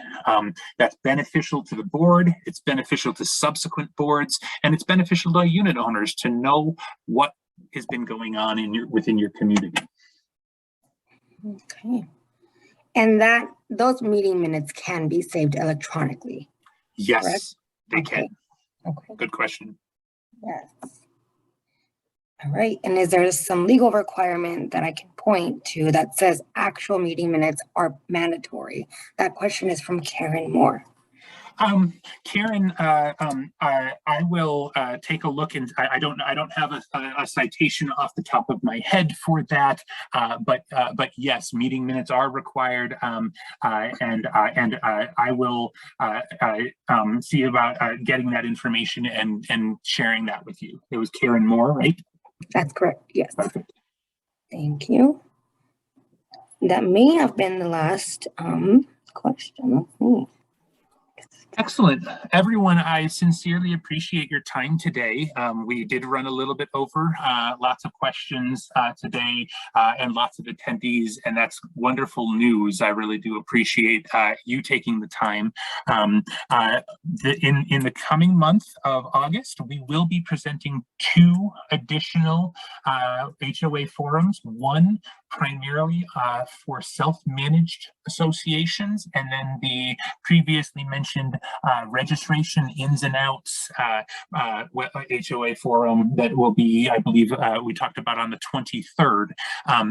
That's beneficial to the board, it's beneficial to subsequent boards, and it's beneficial to unit owners to know what has been going on within your community. Okay. And those meeting minutes can be saved electronically. Yes, correct? they can. Okay. Good question. Yes. All right. And is there some legal requirement that I can point to that says actual meeting minutes are mandatory? That question is from Karen Moore. Karen, I will take a look, and I don't have a citation off the top of my head for that, but yes, meeting minutes are required, and I will see about getting that information and sharing that with you. It was Karen Moore, right? That's correct. Yes. Perfect. Thank you. That may have been the last question. Let's see. Excellent. Everyone, I sincerely appreciate your time today. We did run a little bit over, lots of questions today and lots of attendees, and that's wonderful news. I really do appreciate you taking the time. In the coming month of August, we will be presenting 2 additional HOA forums, one primarily for self-managed associations, and then the previously mentioned registration ins and outs HOA forum that will be, I believe, we talked about on the 23rd.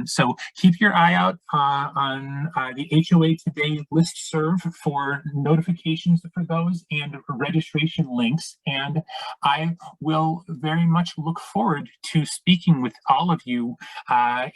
So keep your eye out on the HOA Today listserv for notifications for those and registration links. And I will very much look forward to speaking with all of you in